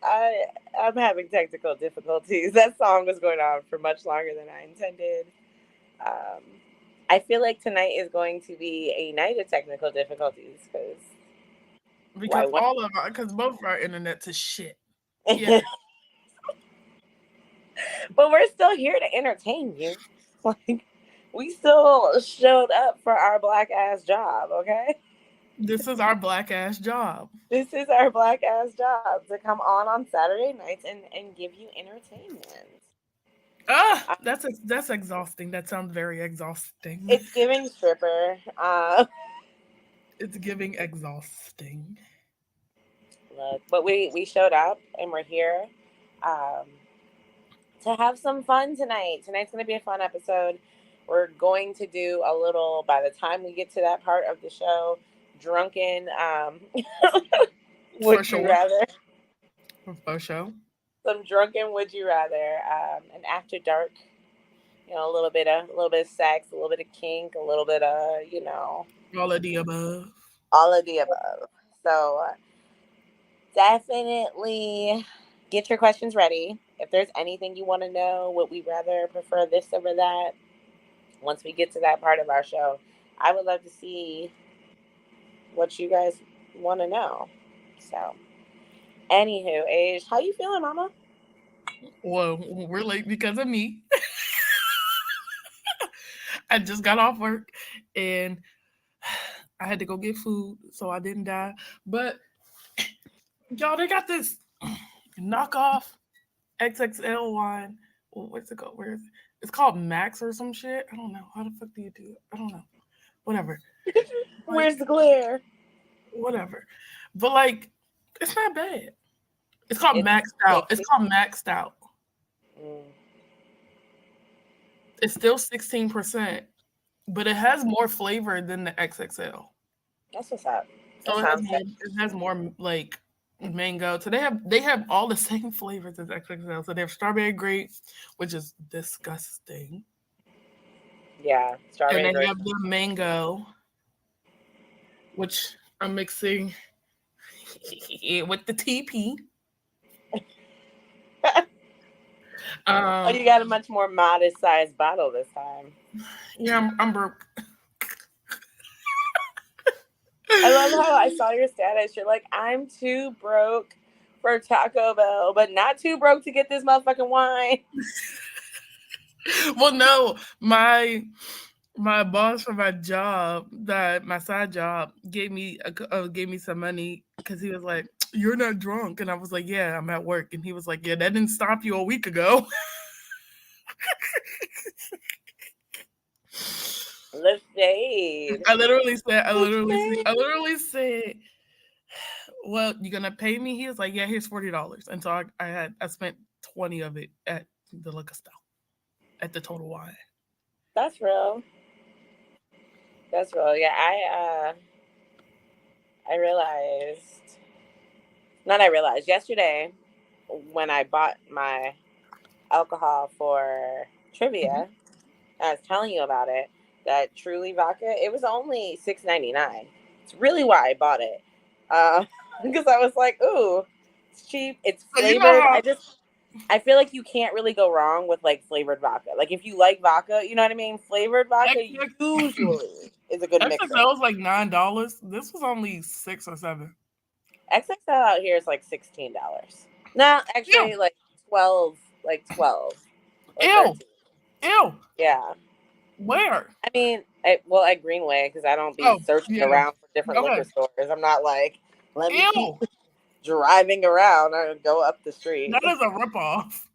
I'm having technical difficulties. That song was going on for much longer than I intended. Um, I feel like tonight is going to be a night of technical difficulties because why? Because both of our internets is shit. Yeah. But we're still here to entertain you. Like we still showed up for our black ass job. Okay, This is our black ass job. this is our black ass job to come on Saturday nights and give you entertainment. Ah, that's exhausting. That sounds very exhausting. It's giving stripper. It's giving exhausting. Look, but we showed up and we're here um, to have some fun tonight. Tonight's going to be a fun episode. We're going to do a little, by the time we get to that part of the show, drunken. For Would you sure. rather? For sure. Some drunken would you rather? An after dark. A little bit of sex, a little bit of kink, a little bit of All of the above. all of the above. So definitely get your questions ready. If there's anything you want to know, would we rather prefer this over that? Once we get to that part of our show, I would love to see what you guys want to know. So, anywho, Age, how you feeling, Mama? Well, we're late because of me. I just got off work and I had to go get food, so I didn't die. But y'all, they got this knockoff XXL wine. What's it called? Where is it? It's called Max or some shit. I don't know. How the fuck do you do it? I don't know. Whatever. Like, Where's the glare? whatever. But like, it's not bad. It's called It's Maxed Out. It's tasty. called Maxed Out. Mm, It's still 16%, but it has more flavor than the XXL. that's what's up. That So sounds good. it has more like mango. So they have all the same flavors as XXL. So they have strawberry grape, which is disgusting. Yeah, And strawberry they grape. have the mango, which I'm mixing with the TP. Oh, Um, you got a much more modest sized bottle this time. yeah, I'm broke. I love how I saw your status. You're like, I'm too broke for Taco Bell, but not too broke to get this motherfucking wine. Well, no, my boss for my job, that my side job, gave me some money because he was like, "You're not drunk," and I was like, "Yeah, I'm at work," and he was like, "Yeah, that didn't stop you a week ago." The shade. The I shade. literally said, "Well, you gonna pay me?" He was like, "Yeah, here's $40," and so I spent 20 of it at the liquor store at the Total Wine. That's real. That's real. Yeah, I realized not I realized yesterday when I bought my alcohol for Mhm. trivia, I was telling you about it, that Truly vodka, it was only $6.99. It's really why I bought it. Because I was like, ooh, it's cheap, it's So you know flavored. how I feel like you can't really go wrong with like flavored vodka. Like if you like vodka, you know what I mean? Flavored vodka XX usually is a good mixer. XXL was like $9. This was only 6 or 7. XXL out here is like $16. No, Ew, actually like 12 or ew, 13. ew. Yeah. Where? I mean, at Greenway because I don't be Oh, searching yeah. around for different liquor Okay. stores. I'm not like, let me keep Ew. driving around or go up the That street. is a ripoff.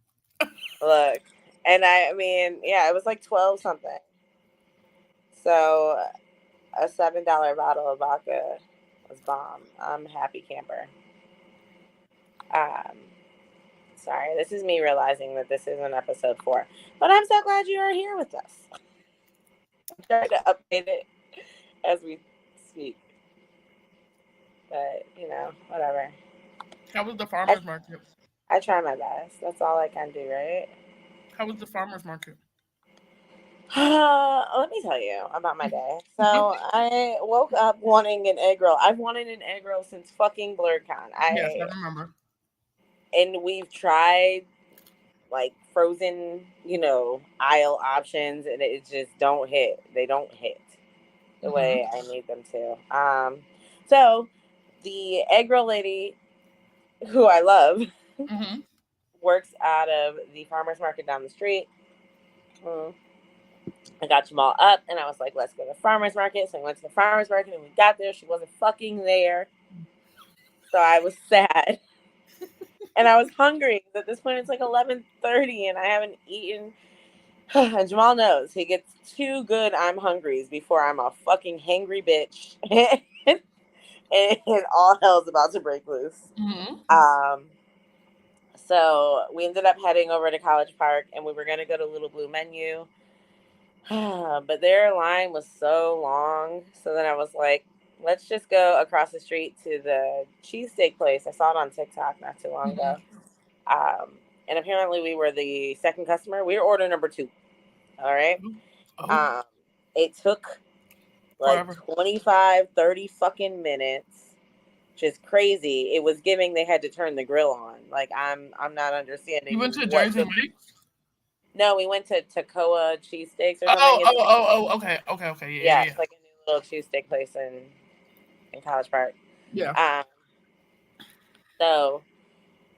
Look, and I mean, yeah, it was like 12 something. So a $7 bottle of vodka was bomb. I'm a happy camper. Um, Sorry, this is me realizing that this isn't episode 4, but I'm so glad you are here with us. I'm trying to update it as we speak, but whatever. How was the I farmer's market? I try my best. That's all I can do, right? How was the farmer's market? Let me tell you about my day. So I woke up wanting an egg roll. I've wanted an egg roll since fucking BlurCon. Yes, I remember. and we've tried like frozen, aisle options, and it just don't hit. They don't hit the Mm-hmm. way I need them to. So the egg roll lady, who I love, Mm-hmm. works out of the farmers market down the street. Mm. I got Jamal up, and I was like, "Let's go to the farmers market." So we went to the farmers market, and we got there. She wasn't fucking there, so I was sad, and I was hungry. At this point, it's like 11:30, and I haven't eaten. And Jamal knows he gets two good I'm hungries before I'm a fucking hangry bitch, and all hell's about to break loose. Mm-hmm. Um, so we ended up heading over to College Park, and we were gonna go to Little Blue Menu, but their line was so long. So then I was like, let's just go across the street to the cheesesteak place. I saw it on TikTok not too long ago. Mm-hmm. Um, and apparently we were the second customer. We were order number two. All right. Oh, Um, it took like forever. 25, 30 fucking minutes. Just crazy. It was giving they had to turn the grill on. Like I'm not You understanding went to what Jersey the. Mike's? No, we went to Tacoa cheesesteaks or Oh, something. It's oh, oh, oh. Okay, okay, okay. Yeah, Yeah, yeah, it's like a new little cheesesteak place in College Park. yeah. Um, so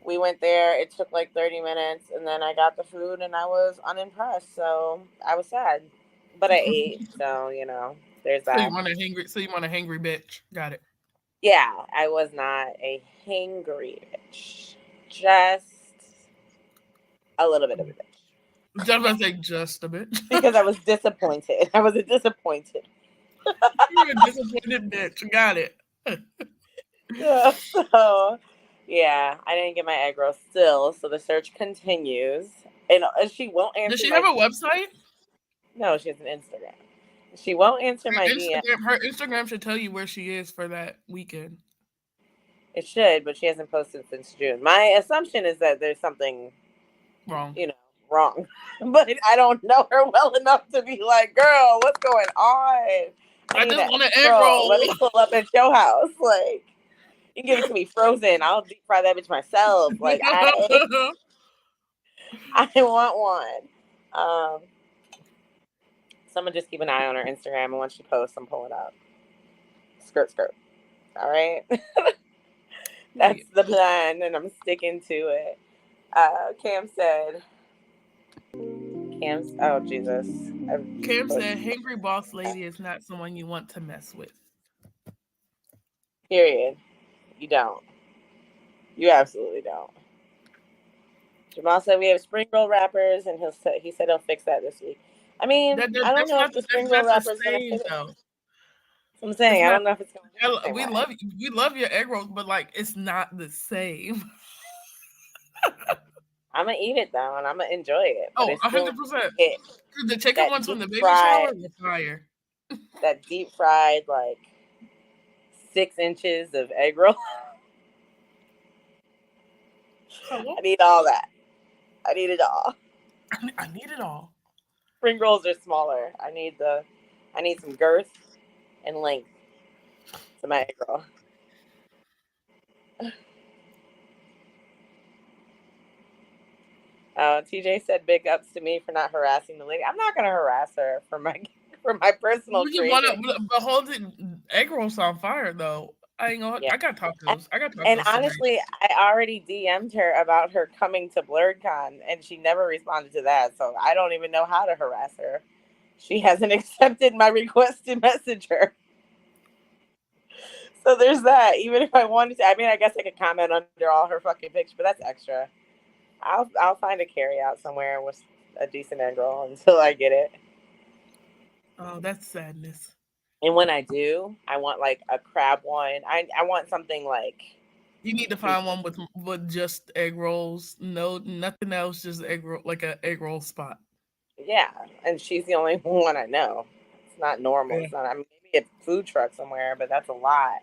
we went there. It took like 30 minutes, and then I got the food, and I was unimpressed. So I was sad, but I ate. So there's So you that. want a hangry? So you want a hangry bitch? Got it. Yeah, I was not a hangry bitch, just a little bit of a bitch Just about to say just a bitch. because I was disappointed. I was disappointed. You're a disappointed bitch. Got it. So yeah, I didn't get my egg roll still, so the search continues. And she won't Does answer she my have a DM. website? No, she has an Instagram. She won't answer my DM. Her Instagram should tell you where she is for that weekend. It should, but she hasn't posted since June. My assumption is that there's something, Wrong. you know, wrong. But I don't know her well enough to be like, girl, what's going on? I I need just an want an egg egg roll. Let me roll. pull up at your house. Like, you can give it to me frozen. I'll deep fry that bitch myself. Like, I want one. Someone just keep an eye on her Instagram, and once she posts, I'm pulling up. Skirt, skirt. All right, that's Period. the plan, and I'm sticking to it. Cam said, Cam's. Oh Jesus, I've Cam pushed. said, "Hangry boss lady is not someone you want to mess with." Period. You don't. You absolutely don't. Jamal said we have spring roll wrappers, and he said he'll fix that this week. I mean, I don't That's know not if the that's spring roll not the wrapper is gonna same fit it. though. That's what I'm It's saying. I not. don't know if it's gonna hit the same way. We love your egg rolls, but like it's not the same. I'm gonna eat it though, and I'm gonna enjoy it, but Oh, it's still 100%. hit The chicken that ones from deep the baby fried, shower were fire. like 6 inches of egg roll. Hello? I need all that. I need it all. I need it all. Spring rolls are smaller. I need some girth and length to my egg roll. TJ said big ups to me for not harassing the lady. I'm not gonna harass her for my for my personal We just want craving. to, but hold it. Egg rolls on fire though. I ain't gonna. Yeah. I got And, tacos. I got and tacos today. honestly, I already DM'd her about her coming to BlurredCon, and she never responded to that. So I don't even know how to harass her. She hasn't accepted my request to message her. So there's that. Even if I wanted to, I mean, I guess I could comment under all her fucking pictures, but that's extra. I'll find a carry out somewhere with a decent egg roll until I get it. Oh, that's sadness. And when I do, I want like a crab one. I want something like You need to find one with just egg rolls. No, nothing else. Just egg roll, like a egg roll spot. yeah. And she's the only one I know. It's not normal. Yeah. It's not. I mean, maybe a food truck somewhere, but that's a lot.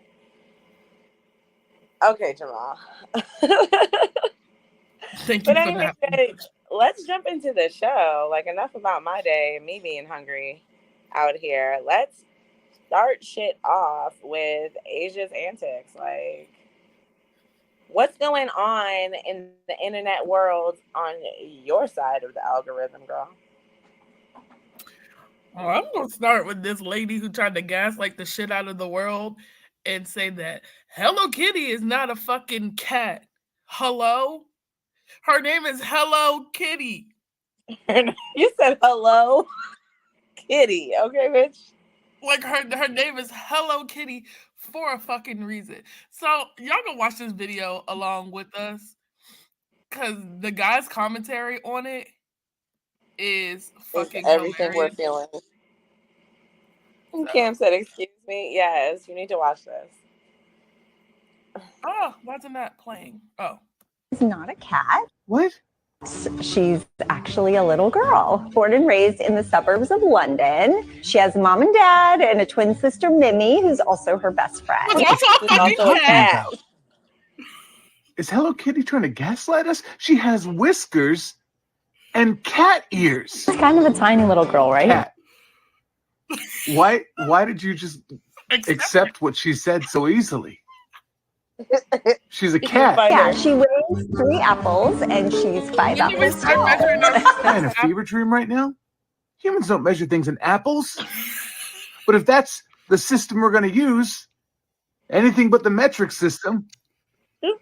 Okay, Jamal. Thank you But for anyway, that. guys, let's jump into the show. Like enough about my day, me being hungry out here. Let's start shit off with Asia's antics. Like, What's going on in the internet world on your side of the algorithm, girl? Oh, I'm gonna start with this lady who tried to gaslight the shit out of the world and say that Hello Kitty is not a fucking cat. Hello? Her name is Hello Kitty. You said hello, kitty. Okay, bitch. Like her name is Hello Kitty for a fucking reason. So y'all gonna watch this video along with us because the guy's commentary on it is It's fucking everything we're hilarious. feeling. And So, Cam said, "Excuse me." Yes, you need to watch this. why isn't that playing? Oh, Is not a cat. What? She's actually a little girl, born and raised in the suburbs of London. She has a mom and dad and a twin sister, Mimi, who's also her best friend. it's also a She's fucking also a cat. cat. Is Hello Kitty trying to gaslight us? She has whiskers and cat ears. She's kind of a tiny little girl, right? Cat. Why did you just accept what she said so easily? She's a cat. Yeah, she weighs 3 apples and she's 5 When do we apples start tall. measuring Am I in a our fever dream right now? Humans don't measure things in apples. But if that's the system we're going to use, anything but the metric system,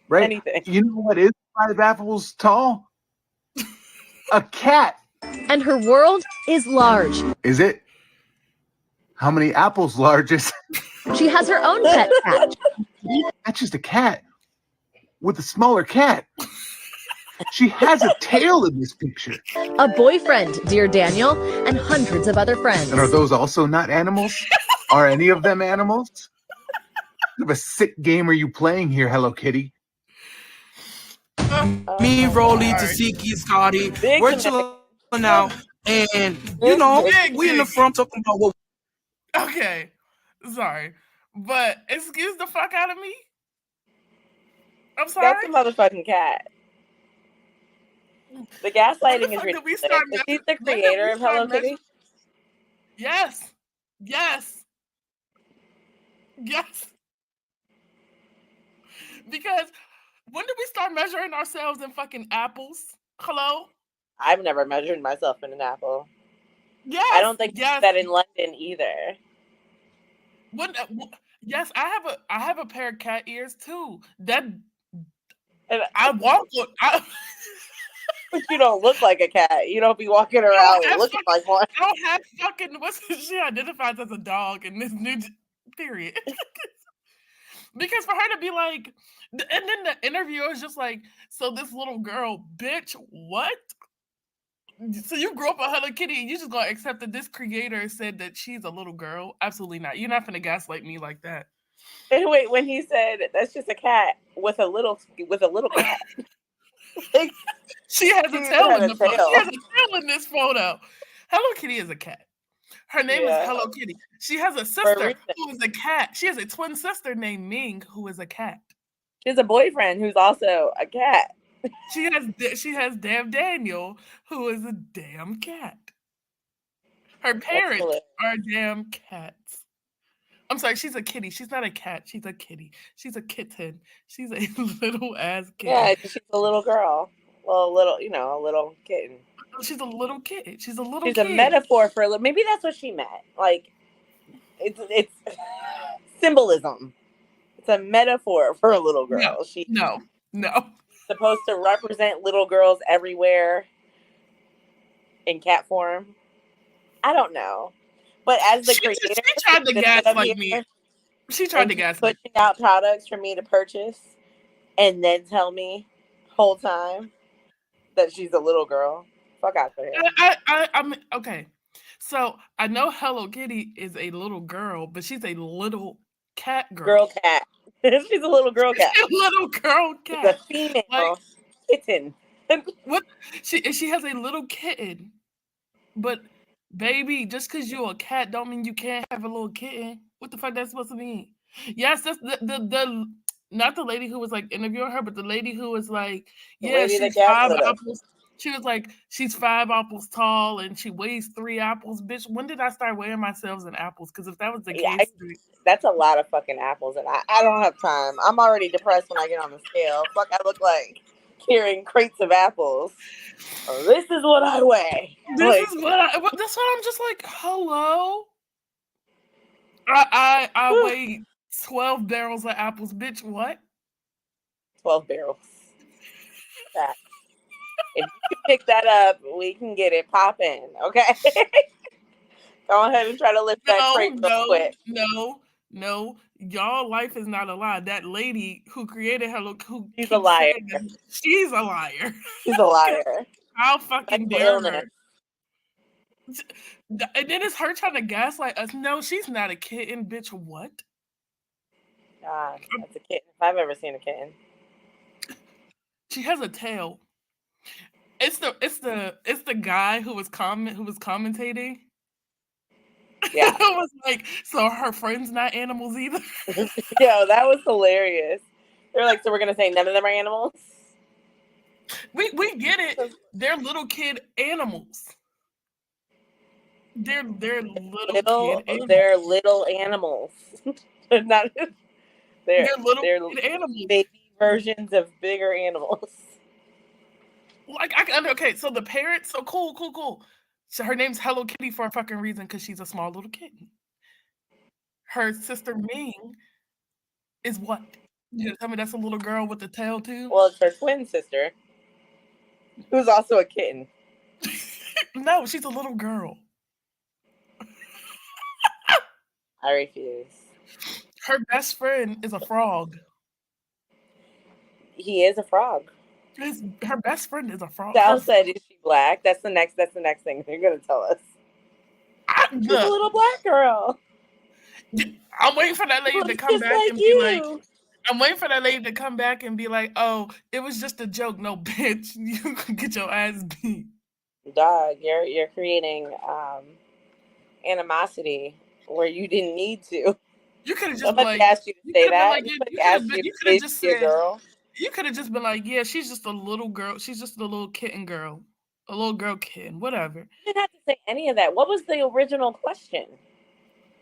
right? Anything. You know what is 5 apples tall? A cat. And her world is large. Is it? How many apples large is? She has her own pet cat. That's just a cat with a smaller cat. She has a tail in this picture. A boyfriend, dear Daniel, and hundreds of other friends. And are those also not animals? Are any of them animals? What kind of a sick game are you playing here, Hello Kitty? Me, Rolly, Tasiki, Scotty, Big we're dramatic. chilling out, and you know, we in the front talking about what. Okay, sorry, but excuse the fuck out of me. I'm sorry. That's a motherfucking cat. The gaslighting is fuck did we ridiculous. start Is he measuring- the when did creator we of start Hello Kitty? measuring- Yes, yes, yes. Because when did we start measuring ourselves in fucking apples? Hello. I've never measured myself in an apple. Yes. I don't think yes. that in London either. Yes, I have a pair of cat ears too. That And I walk with. but you don't look like a cat. You don't be walking around have looking like one. I don't have fucking she identifies as a dog in this new period. Because for her to be like, and then the interviewer is just like, so this little girl, bitch, what? So you grew up a Hello Kitty and you just gonna accept that this creator said that she's a little girl? Absolutely not. You're not gonna gaslight me like that. And wait, when he said that's just a cat with a little cat. Like, She has a She tail had in a the photo. tail. She has a tail in this photo. Hello Kitty is a cat. Her name Yeah. is Hello Kitty. She has a a sister reason. who is a cat. She has a twin sister named Ming who is a cat. She has a boyfriend who's also a cat. She has damn Daniel who is a damn cat. Her parents hilarious. are damn cats. I'm sorry, she's a kitty. She's not a cat. She's a kitty. She's a kitten. She's a little ass kitten. Yeah, she's a little girl. Well, a little kitten. She's a little kid. She's a little She's kid. a metaphor for maybe that's what she meant. Like it's symbolism. It's a metaphor for a little girl. She's No. supposed to represent little girls everywhere in cat form. I don't know. But as the She creator, tried to sit up gaslight me. here She tried and to keep gaslight me. pushing out products for me to purchase and then tell me whole time that she's a little girl. Fuck out of here. I'm okay. So I know Hello Kitty is a little girl, but she's a little cat girl. Girl cat. She's a little girl cat. A little girl She's a cat. female Like- kitten. She has a little kitten, but baby, just because you're a cat don't mean you can't have a little kitten. What the fuck that's supposed to mean? Yes, that's the not the lady who was like interviewing her, but the lady who was like, The yeah, lady that she's 5 gaslit us. apples. She was like, she's 5 apples tall and she weighs 3 apples. Bitch, when did I start weighing myself in apples? Because if that was the Yeah, case, that's a lot of fucking apples, and I don't have time. I'm already depressed when I get on the scale. Fuck, I look like carrying crates of apples. Oh, this is what I weigh. That's what I'm just like, hello? I weigh 12 barrels of apples. Bitch, what? 12 barrels. That. If you can pick that up, we can get it popping, okay? Go ahead and try to lift that crate real quick. No. Y'all life is not a lie. That lady who created Hello, She's a liar. She's a liar. She's a liar. How fucking Mental dare illness. her? And then it's her trying to gaslight us. No, she's not a kitten, bitch. What? God, that's a kitten. If I've ever seen a kitten. She has a tail. It's the guy who was commentating. Yeah. I was like, so her friends not animals either. Yo, that was hilarious. They're like, so we're gonna say none of them are animals? We get it. They're little kid animals. They're little kid animals. They're little animals. They're not. They're little kid animals. Baby versions of bigger animals. Like okay, so the parents, so cool. So her name's Hello Kitty for a fucking reason because she's a small little kitten. Her sister Ming is what? You gonna tell me that's a little girl with the tail too? Well, it's her twin sister, who's also a kitten. No, she's a little girl. I refuse. Her best friend is a frog. He is a frog. Her best friend is a frog. Sal said, "Is she black?" That's the next thing they're gonna tell us. She's a little black girl. I'm waiting for that lady to come back and be like, I'm waiting for that lady to come back and be like, oh, it was just a joke. No, bitch, you can get your ass beat. Dog, you're creating animosity where you didn't need to. You could have just been like, asked you to say that. You could have just said, girl. You could have just been like, yeah, she's just a little girl. She's just a little kitten girl. A little girl kitten, whatever. You didn't have to say any of that. What was the original question?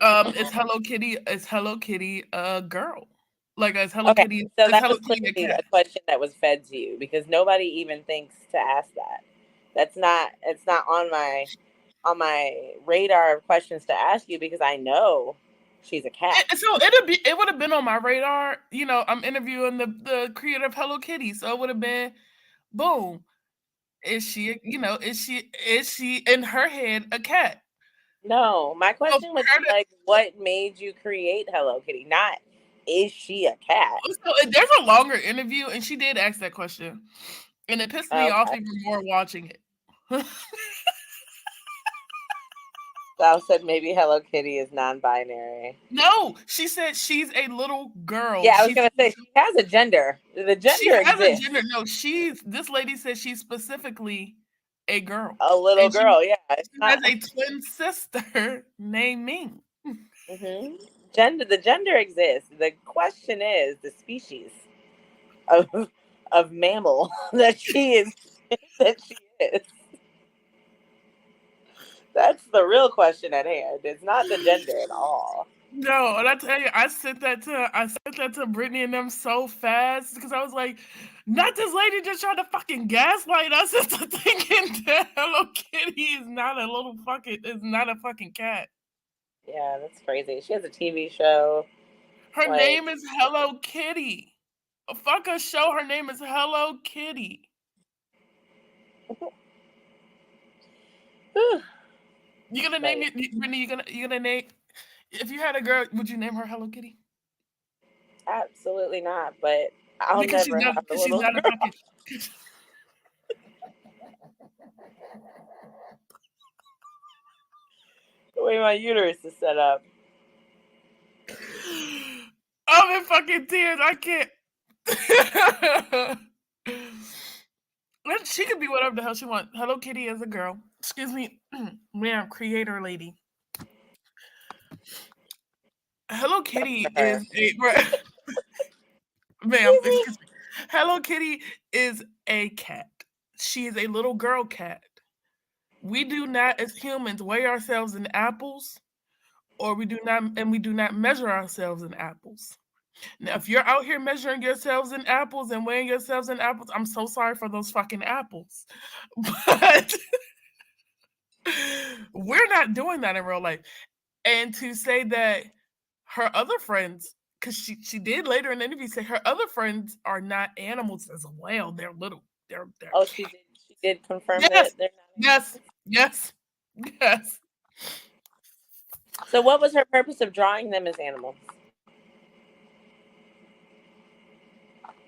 Is Hello Kitty a girl? Like, is Hello Kitty? So that was clearly a question that was fed to you because nobody even thinks to ask that. It's not on my radar of questions to ask you because I know she's a cat. So it would have been on my radar. You know, I'm interviewing the creator of Hello Kitty, so it would have been, boom. Is she in her head a cat? No, my question was like, what made you create Hello Kitty? Not, is she a cat? So there's a longer interview, and she did ask that question, and it pissed me off even more watching it. Sal said maybe Hello Kitty is non-binary. No, she said she's a little girl. Yeah, I was gonna say she has a gender. The gender exists. A gender. No, this lady says she's specifically a girl. A little girl, yeah. She has a twin sister named Ming. Mm-hmm. The gender exists. The question is the species of mammal that she is. That's the real question at hand. It's not the gender at all. No, and I tell you, I sent that to Brittany and them so fast because I was like, not this lady just trying to fucking gaslight us into thinking that Hello Kitty is not a fucking cat. Yeah, that's crazy. She has a TV show. Her name is Hello Kitty. Fuck a show. Her name is Hello Kitty. You gonna name it, Brittany? You gonna name? If you had a girl, would you name her Hello Kitty? Absolutely not. But I'll never have a little girl. The way my uterus is set up. I'm in fucking tears. I can't. She could be whatever the hell she wants. Hello Kitty is a girl. Excuse me, ma'am, creator lady. Hello Kitty is a ma'am. Excuse me. Hello Kitty is a cat. she is a little girl cat. We do not, as humans, weigh ourselves in apples, or we do not measure ourselves in apples. Now, if you're out here measuring yourselves in apples and weighing yourselves in apples, I'm so sorry for those fucking apples. But we're not doing that in real life. And to say that her other friends, because she did later in the interview say her other friends are not animals as well. They're little. They're Oh, she did confirm yes, that they're not yes, animals. yes. So what was her purpose of drawing them as animals?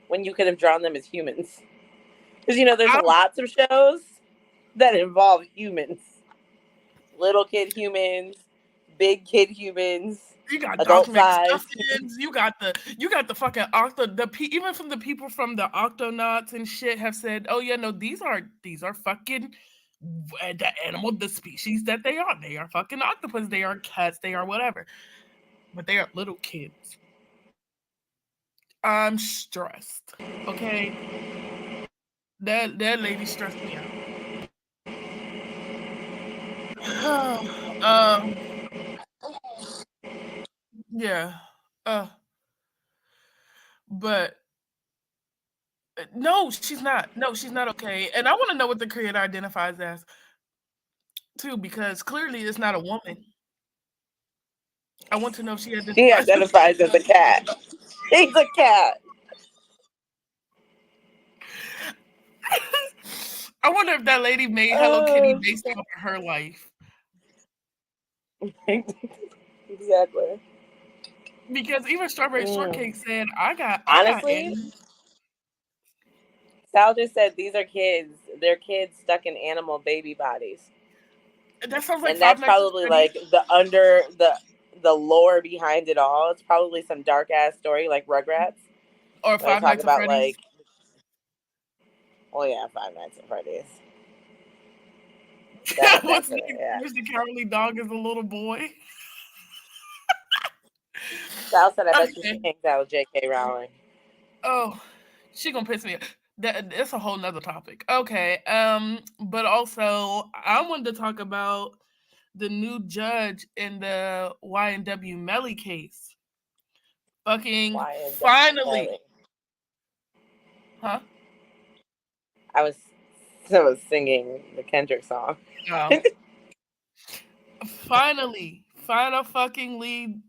When you could have drawn them as humans. Because there's lots of shows that involve humans. Little kid humans, big kid humans, You got adult Doc size. McStuffins. You got the fucking even from the people from the Octonauts and shit have said, oh yeah, no, these are fucking the animal, the species that they are. They are fucking octopus. They are cats. They are whatever. But they are little kids. I'm stressed. Okay, that lady stressed me out. Yeah. But no, she's not. No, she's not okay. And I want to know what the creator identifies as too, because clearly it's not a woman. I want to know if she identifies as a cat. She's a cat. I wonder if that lady made Hello Kitty based off of her life. Exactly. Because even Strawberry Shortcake said, honestly, Sal just said these are kids. They're kids stuck in animal baby bodies. That sounds like, and that's probably like the lore behind it all. It's probably some dark ass story like Rugrats, or Five Nights at Freddy's. Like, well, yeah, Five Nights at Freddy's. What's the cowardly dog is a little boy? Sal said, I bet you she hangs out with J.K. Rowling. Oh, she gonna piss me off. That's a whole nother topic. Okay. But also I wanted to talk about the new judge in the YNW Melly case. Fucking finally. Melly. Huh? I was singing the Kendrick song. Finally, final fucking lead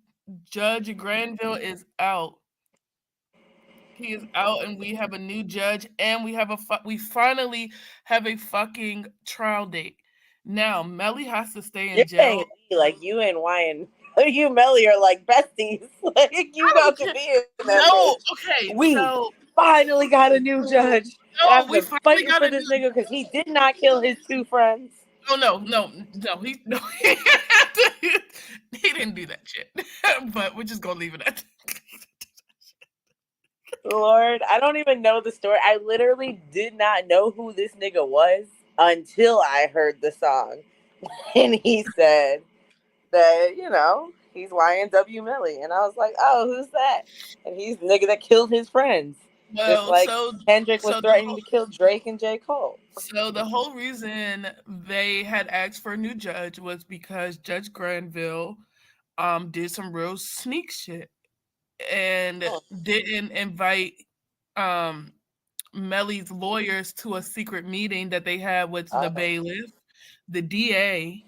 Judge Granville is out. He is out, and we have a new judge, and we finally have a fucking trial date. Now, Melly has to stay in jail. Like you and you Melly are like besties. Like you got to be in that. No, okay. We finally got a new judge. No, we finally fighting for this nigga because he did not kill his two friends. Oh no, he didn't do that shit. But we're just gonna leave it at that. Lord, I don't even know the story. I literally did not know who this nigga was until I heard the song. And he said that, he's YNW Millie. And I was like, oh, who's that? And he's the nigga that killed his friends. Well, just like Kendrick was threatening to kill Drake and J. Cole. So the whole reason they had asked for a new judge was because Judge Granville did some real sneak shit and didn't invite Melly's lawyers to a secret meeting that they had with the bailiff, the DA,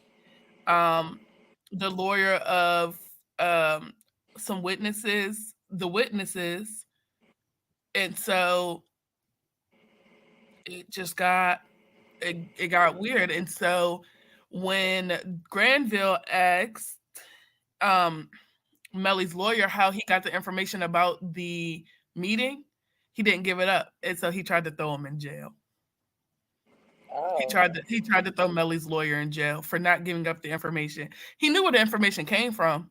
the lawyer of some witnesses, the witnesses. And so it just got weird. And so when Granville asked Melly's lawyer how he got the information about the meeting, he didn't give it up. And so he tried to throw him in jail. He tried to throw Melly's lawyer in jail for not giving up the information. He knew where the information came from,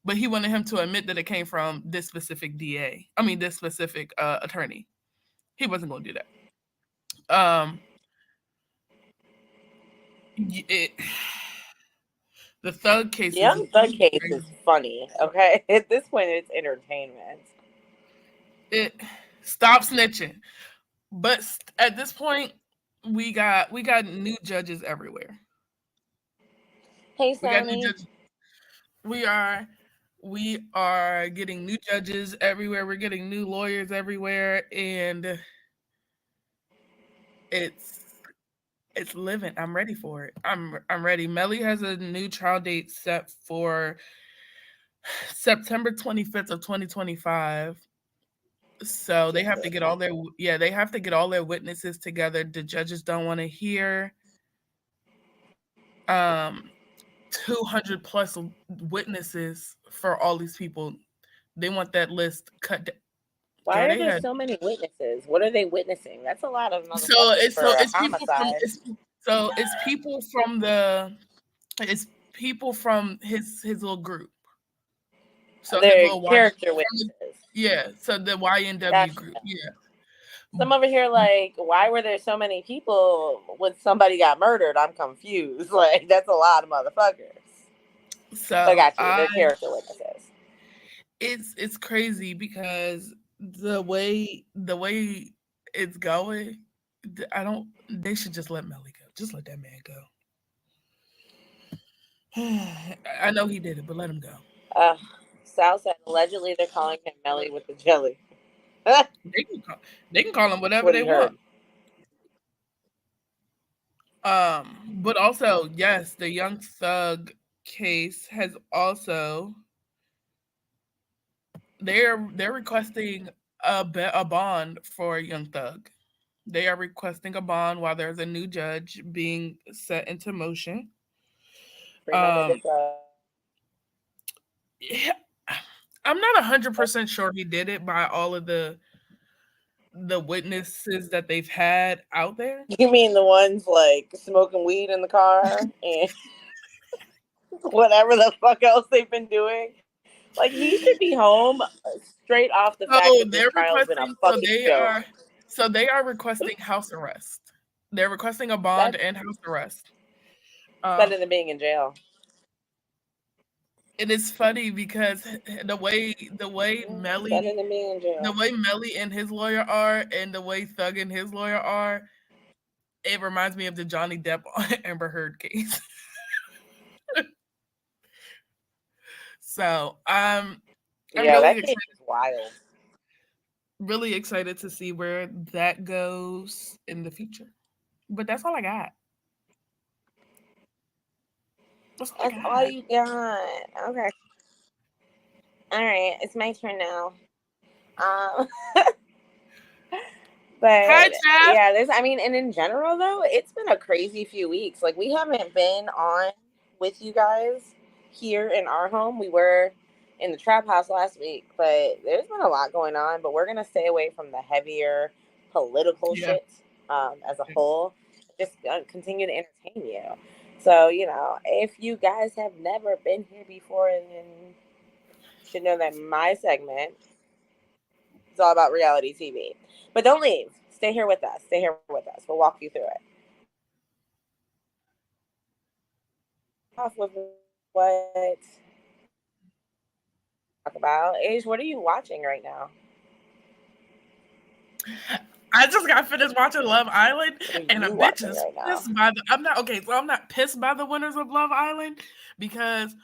but he wanted him to admit that it came from this specific DA. I mean, this specific attorney. He wasn't going to do that. The Thug case. Young Thug case is funny. Okay, at this point, it's entertainment. Stop snitching. But at this point, we got new judges everywhere. Hey, We got new Sony. judges. We are we are getting new judges everywhere. We're getting new lawyers everywhere, and it's it's living. I'm ready for it. I'm ready. Melly has a new trial date set for September 25th of 2025. So they have to get all their they have to get all their witnesses together. The judges don't want to hear um 200 plus witnesses for all these people. They want that list cut. Why Girl, are they there had so many witnesses? What are they witnessing? That's a lot of so motherfuckers it's for so a it's people from homicide. it's people from it's people from his little group. So his They're little character witnesses. so the YNW Gotcha. group, yeah. Some over here like, why were there so many people when somebody got murdered? I'm confused. Like, that's a lot of motherfuckers. But So got you. They're character witnesses. it's crazy because the way it's going, I don't. They should just let Melly go. Just let that man go. I know he did it, but let him go. Sal said allegedly they're calling him Melly with the jelly. They can call him whatever What they he heard. want. But also, yes, the Young Thug case has also they're requesting a bond for Young Thug. They are requesting a bond while there's a new judge being set into motion. Yeah, I'm not 100% sure he did it by all of the witnesses that they've had out there. You mean the ones like smoking weed in the car and whatever the fuck else they've been doing? Like, he should be home straight off the fact that this trial's been a fucking joke. So they are requesting house arrest. They're requesting a bond and house arrest. It's better than being in jail. It is funny because the way Melly and his lawyer are, and the way Thug and his lawyer are, it reminds me of the Johnny Depp Amber Heard case. So I'm really excited. Is wild. Really excited to see where that goes in the future. But that's all I got. That's all you got. Okay. All right, it's my turn now. But yeah, and in general though, it's been a crazy few weeks. Like, we haven't been on with you guys here in our home. We were in the trap house last week, but there's been a lot going on. But we're gonna stay away from the heavier political shit as a whole. Just continue to entertain you. So, if you guys have never been here before, then you should know that my segment is all about reality TV. But don't leave. Stay here with us. Stay here with us. We'll walk you through it. Off with what talk about. Age, what are you watching right now? I just got finished watching Love Island, and a bitch is pissed by the. I'm not pissed by the winners of Love Island because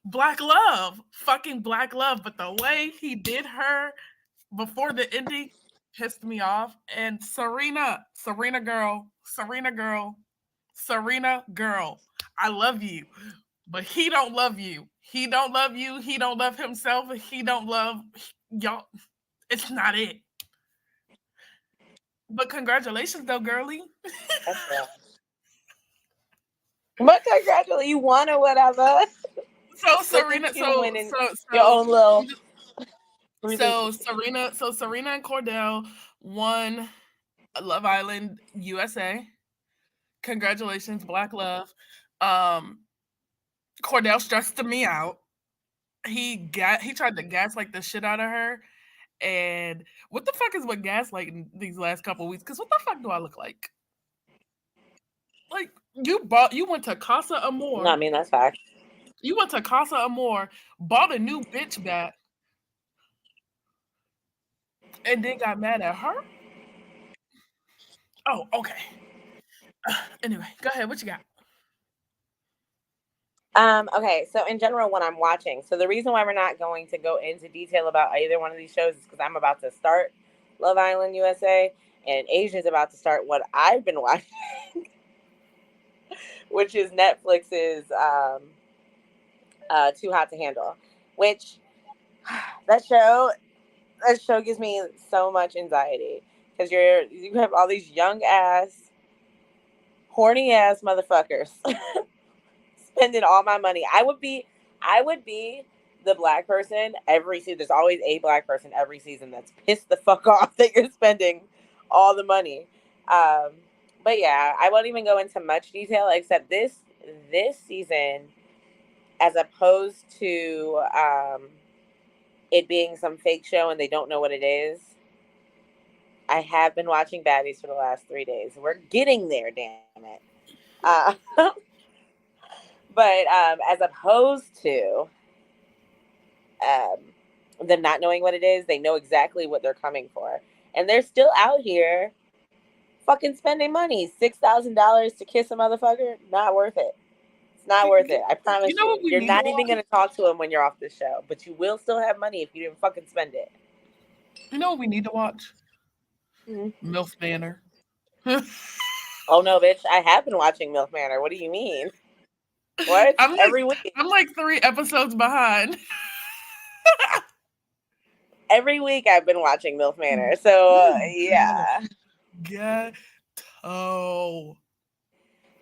Black Love, fucking Black Love, but the way he did her before the ending pissed me off. And Serena girl, I love you, but he don't love you. He don't love you. He don't love himself. He don't love y'all. It's not it. But congratulations, though, girly. But congratulations, you won or whatever. So Serena, your own little. So Serena and Cordell won Love Island USA. Congratulations, Black Love. Cordell stressed me out. He tried to gaslight the shit out of her. And what the fuck is with gaslighting these last couple weeks? Because what the fuck do I look like? Like, you went to Casa Amor. No, I mean, that's fact. You went to Casa Amor, bought a new bitch back, and then got mad at her? Oh, okay. Anyway, go ahead. What you got? Okay, so in general, when I'm watching, so the reason why we're not going to go into detail about either one of these shows is because I'm about to start Love Island USA, and Asia's about to start what I've been watching, which is Netflix's Too Hot to Handle, which that show gives me so much anxiety because you have all these young ass, horny ass motherfuckers spending all my money. I would be the black person every season. There's always a black person every season that's pissed the fuck off that you're spending all the money. But yeah, I won't even go into much detail except this season, as opposed to it being some fake show and they don't know what it is. I have been watching Baddies for the last 3 days. We're getting there, damn it. But as opposed to them not knowing what it is, they know exactly what they're coming for. And they're still out here fucking spending money. $6,000 to kiss a motherfucker? Not worth it. It's not worth it. I promise You know what we You're need not to even going to talk to him when you're off the show, but you will still have money if you didn't fucking spend it. You know what we need to watch? Mm-hmm. MILF Manor. Oh no, bitch! I have been watching MILF Manor. What do you mean? What? Every week. I'm like 3 episodes behind. Every week I've been watching MILF Manor. So yeah. Ghetto.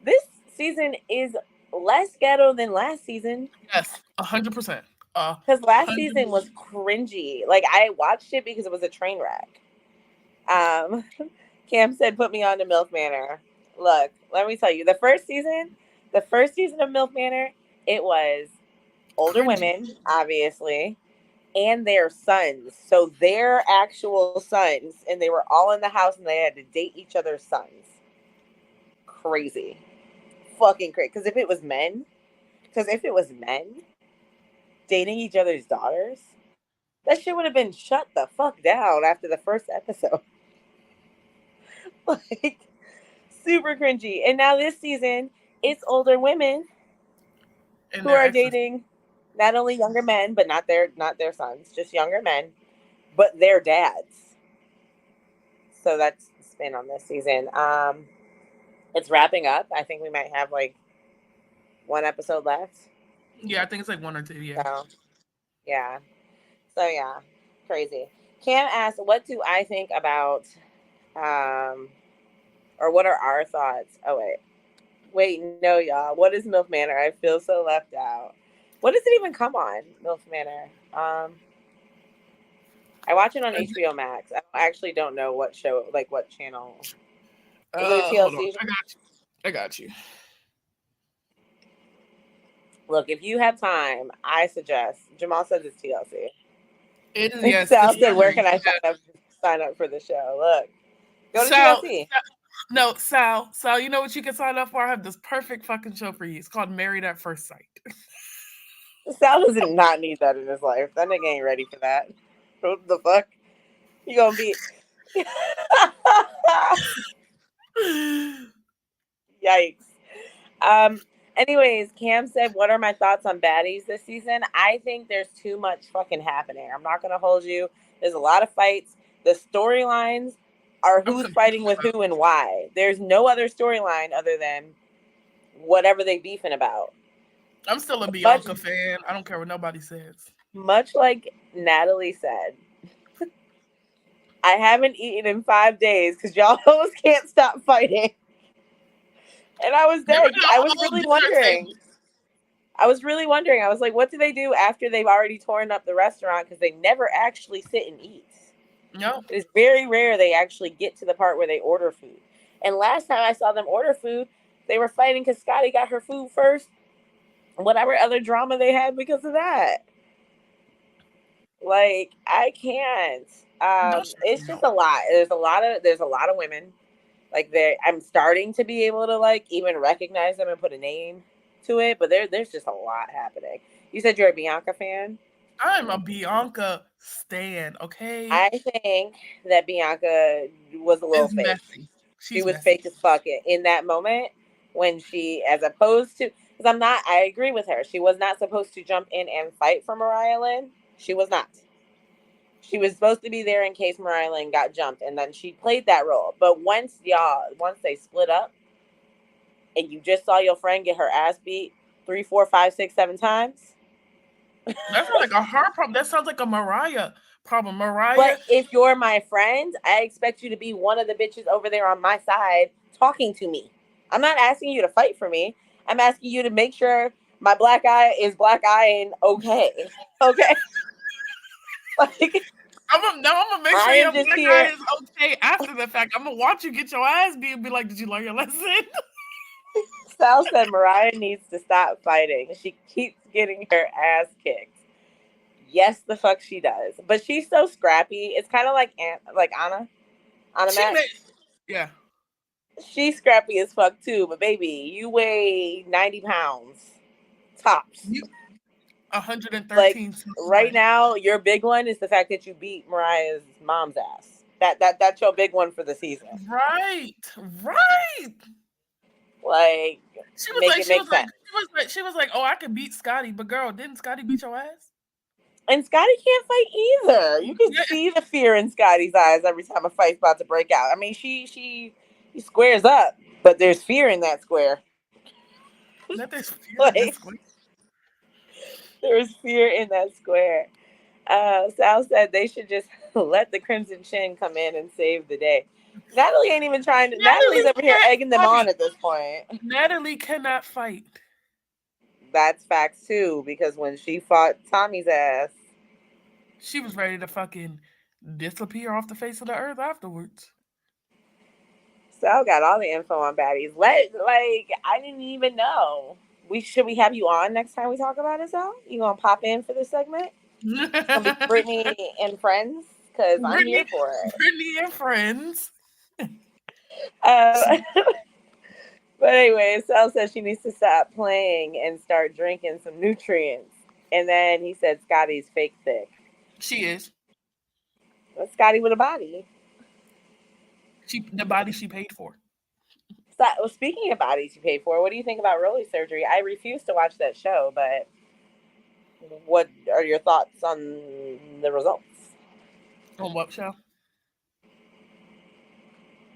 This season is less ghetto than last season. Yes, 100%. Because last season was cringy. Like, I watched it because it was a train wreck. Cam said, "Put me on to MILF Manor." Look, let me tell you, the first season of MILF Manor, it was older women, obviously, and their sons. So their actual sons, and they were all in the house, and they had to date each other's sons. Crazy, fucking crazy. Because if it was men dating each other's daughters, that shit would have been shut the fuck down after the first episode. Like, super cringy. And now this season, it's older women who are dating not only younger men, but not their sons, just younger men, but their dads. So that's the spin on this season. It's wrapping up. I think we might have like one episode left. Yeah, I think it's like 1 or 2. Yeah. So yeah, crazy. Cam asked, "What do I think about, or what are our thoughts?" Oh wait, no, y'all. What is MILF Manor? I feel so left out. What does it even come on, MILF Manor? I watch it on HBO Max. I actually don't know what show, like what channel. Is it TLC? Hold on. I got you. Look, if you have time, I suggest. Jamal says it's TLC. It is, yes. Sal said, "Where can I sign up for the show?" Look, go to TLC. No, Sal, you know what you can sign up for? I have this perfect fucking show for you. It's called Married at First Sight. Sal does not need that in his life. That nigga ain't ready for that. What the fuck? You gonna be... Yikes. Anyways, Cam said, "What are my thoughts on baddies this season?" I think there's too much fucking happening. I'm not gonna hold you. There's a lot of fights. The storylines are who's fighting with who and why. There's no other storyline other than whatever they beefing about. I'm still a Bianca fan. I don't care what nobody says. Much like Natalie said, I haven't eaten in 5 days because y'all hoes can't stop fighting. And I was dead. I was really wondering. I was like, what do they do after they've already torn up the restaurant? Because they never actually sit and eat. No. It's very rare they actually get to the part where they order food. And last time I saw them order food, they were fighting because Scotty got her food first. Whatever other drama they had because of that. Like, I can't. It's just a lot. There's a lot of women. Like, I'm starting to be able to like even recognize them and put a name to it, but there's just a lot happening. You said you're a Bianca fan? I'm a Bianca stan, okay? I think that Bianca was a little fake. Messy. She was messy. fake as fuck in that moment when she, as opposed to, because I agree with her. She was not supposed to jump in and fight for Mariah Lynn. She was not. She was supposed to be there in case Mariah Lynn got jumped, and then she played that role. But once they split up, and you just saw your friend get her ass beat 3, 4, 5, 6, 7 times. That's not like a her problem. That sounds like a Mariah problem. Mariah. But if you're my friend, I expect you to be one of the bitches over there on my side talking to me. I'm not asking you to fight for me. I'm asking you to make sure my black eye is black eye and okay. Okay. Like, I'm gonna make sure I your am just black here. eye is okay after the fact. I'm gonna watch you get your ass beat and be like, "Did you learn your lesson?" Sal said Mariah needs to stop fighting. She keeps getting her ass kicked. Yes, the fuck she does. But she's so scrappy. It's kind of like Anna. Anna Mac. Yeah. She's scrappy as fuck too. But baby, you weigh 90 pounds tops. 113. Like right now, your big one is the fact that you beat Mariah's mom's ass. That's your big one for the season. Right. Like She was like, oh, I can beat Scotty, but girl, didn't Scotty beat your ass? And Scotty can't fight either. You can see the fear in Scotty's eyes every time a fight's about to break out. I mean, he squares up, but there's fear in that square. There's fear in that square. There's fear in that square. Sal said they should just let the Crimson Chin come in and save the day. Natalie ain't even trying to. Natalie's over here egging them on at this point. Natalie cannot fight. That's facts too, because when she fought Tommy's ass, she was ready to fucking disappear off the face of the earth afterwards. Sal got all the info on baddies. I didn't even know. Should we have you on next time we talk about it, Sal? You gonna pop in for this segment? It's gonna be Brittany and friends, because I'm here for it. Brittany and friends. But anyway, Sal says she needs to stop playing and start drinking some nutrients. And then he said Scotty's fake thick. She is. Well, Scotty with a body. The body she paid for. So, well, speaking of bodies you paid for, what do you think about Rolly surgery? I refuse to watch that show, but what are your thoughts on the results? On what show?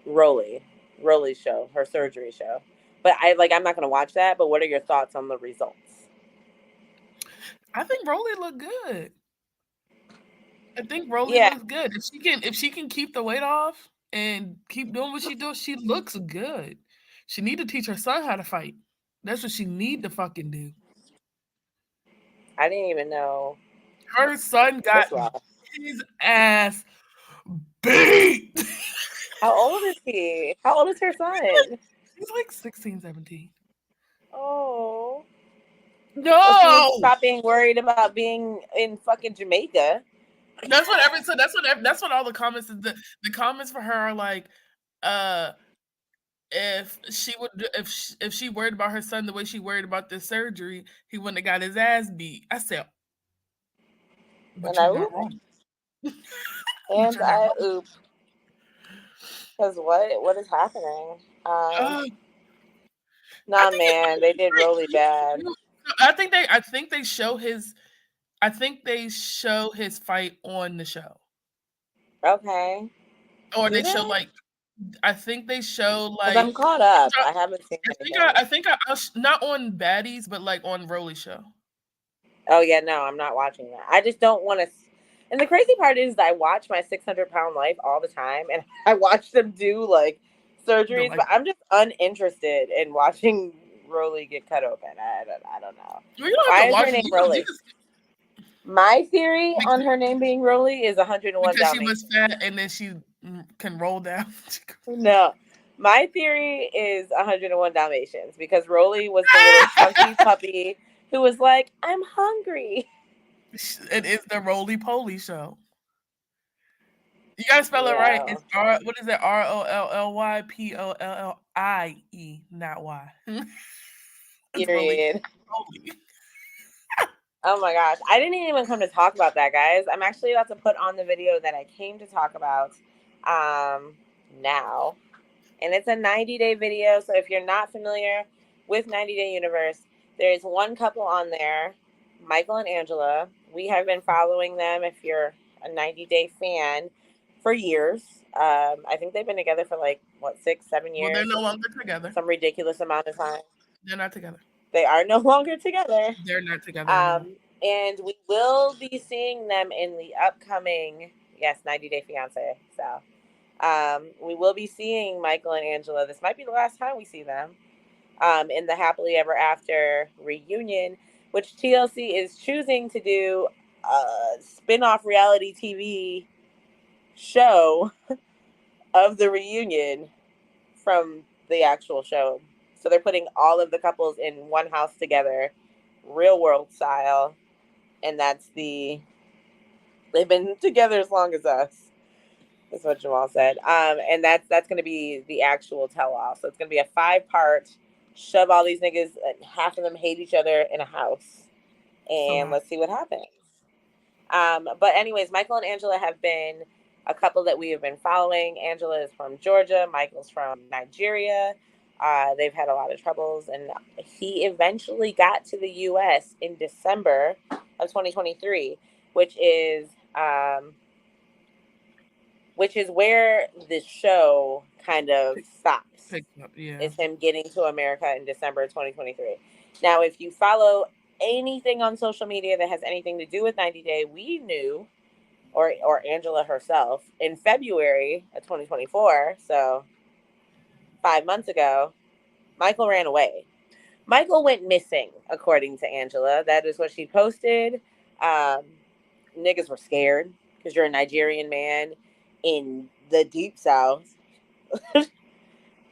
Rolly's show, her surgery show. But I'm not gonna watch that. But what are your thoughts on the results? I think Rolly looked good. I think Rolly looks good. If she can keep the weight off and keep doing what she does, she looks good. She need to teach her son how to fight. That's what she need to fucking do. I didn't even know. Her son got his ass beat. How old is he? How old is her son? He's like 16, 17. Oh. No. Well, stop being worried about being in fucking Jamaica. That's what all the comments is. The comments for her are like, if she worried about her son the way she worried about this surgery, he wouldn't have got his ass beat. I said, but you're not wrong. And I oop. Because what is happening? Nah, man, they did really bad. I think they show his fight on the show. Okay. Or they show I think they show I'm caught up. I haven't seen. I think I not on Baddies, but on Rolly's show. Oh yeah, no, I'm not watching that. I just don't want to. And the crazy part is I watch my 600-pound life all the time, and I watch them do surgeries, but I'm just uninterested in watching Rolly get cut open. I don't know. Why is her name Rolly? My theory on her name being Rolly is 101 because she was fat and then she can roll down. No. My theory is 101 Dalmatians, because Rolly was the little chunky puppy who was like, I'm hungry. It is the Roly Poly show. You gotta spell it right. It's what is it? ROLLYPOLLIE, not Y. Period. Oh my gosh. I didn't even come to talk about that, guys. I'm actually about to put on the video that I came to talk about now. And it's a 90-day video. So if you're not familiar with 90 Day Universe, there's one couple on there, Michael and Angela. We have been following them, if you're a 90 Day fan, for years. I think they've been together for like, 6-7 years? Well, they're no longer together. Some ridiculous amount of time. They're not together. They are no longer together. They're not together anymore. And we will be seeing them in the upcoming, 90 Day Fiance. So we will be seeing Michael and Angela. This might be the last time we see them in the Happily Ever After reunion, which TLC is choosing to do a spin-off reality TV show of the reunion from the actual show. So they're putting all of the couples in one house together, real world style. And they've been together as long as us. That's what Jamal said. And that's going to be the actual tell-all. So it's going to be a 5-part, shove all these niggas, and half of them hate each other in a house. And let's see what happens. But anyways, Michael and Angela have been a couple that we have been following. Angela is from Georgia. Michael's from Nigeria. They've had a lot of troubles, and he eventually got to the U.S. in December of 2023, which is where the show kind of stops. It's him getting to America in December of 2023. Now, if you follow anything on social media that has anything to do with 90 Day, we knew, or Angela herself, in February of 2024, so 5 months ago, Michael ran away. Michael went missing, according to Angela. That is what she posted. Niggas were scared because you're a Nigerian man in the deep south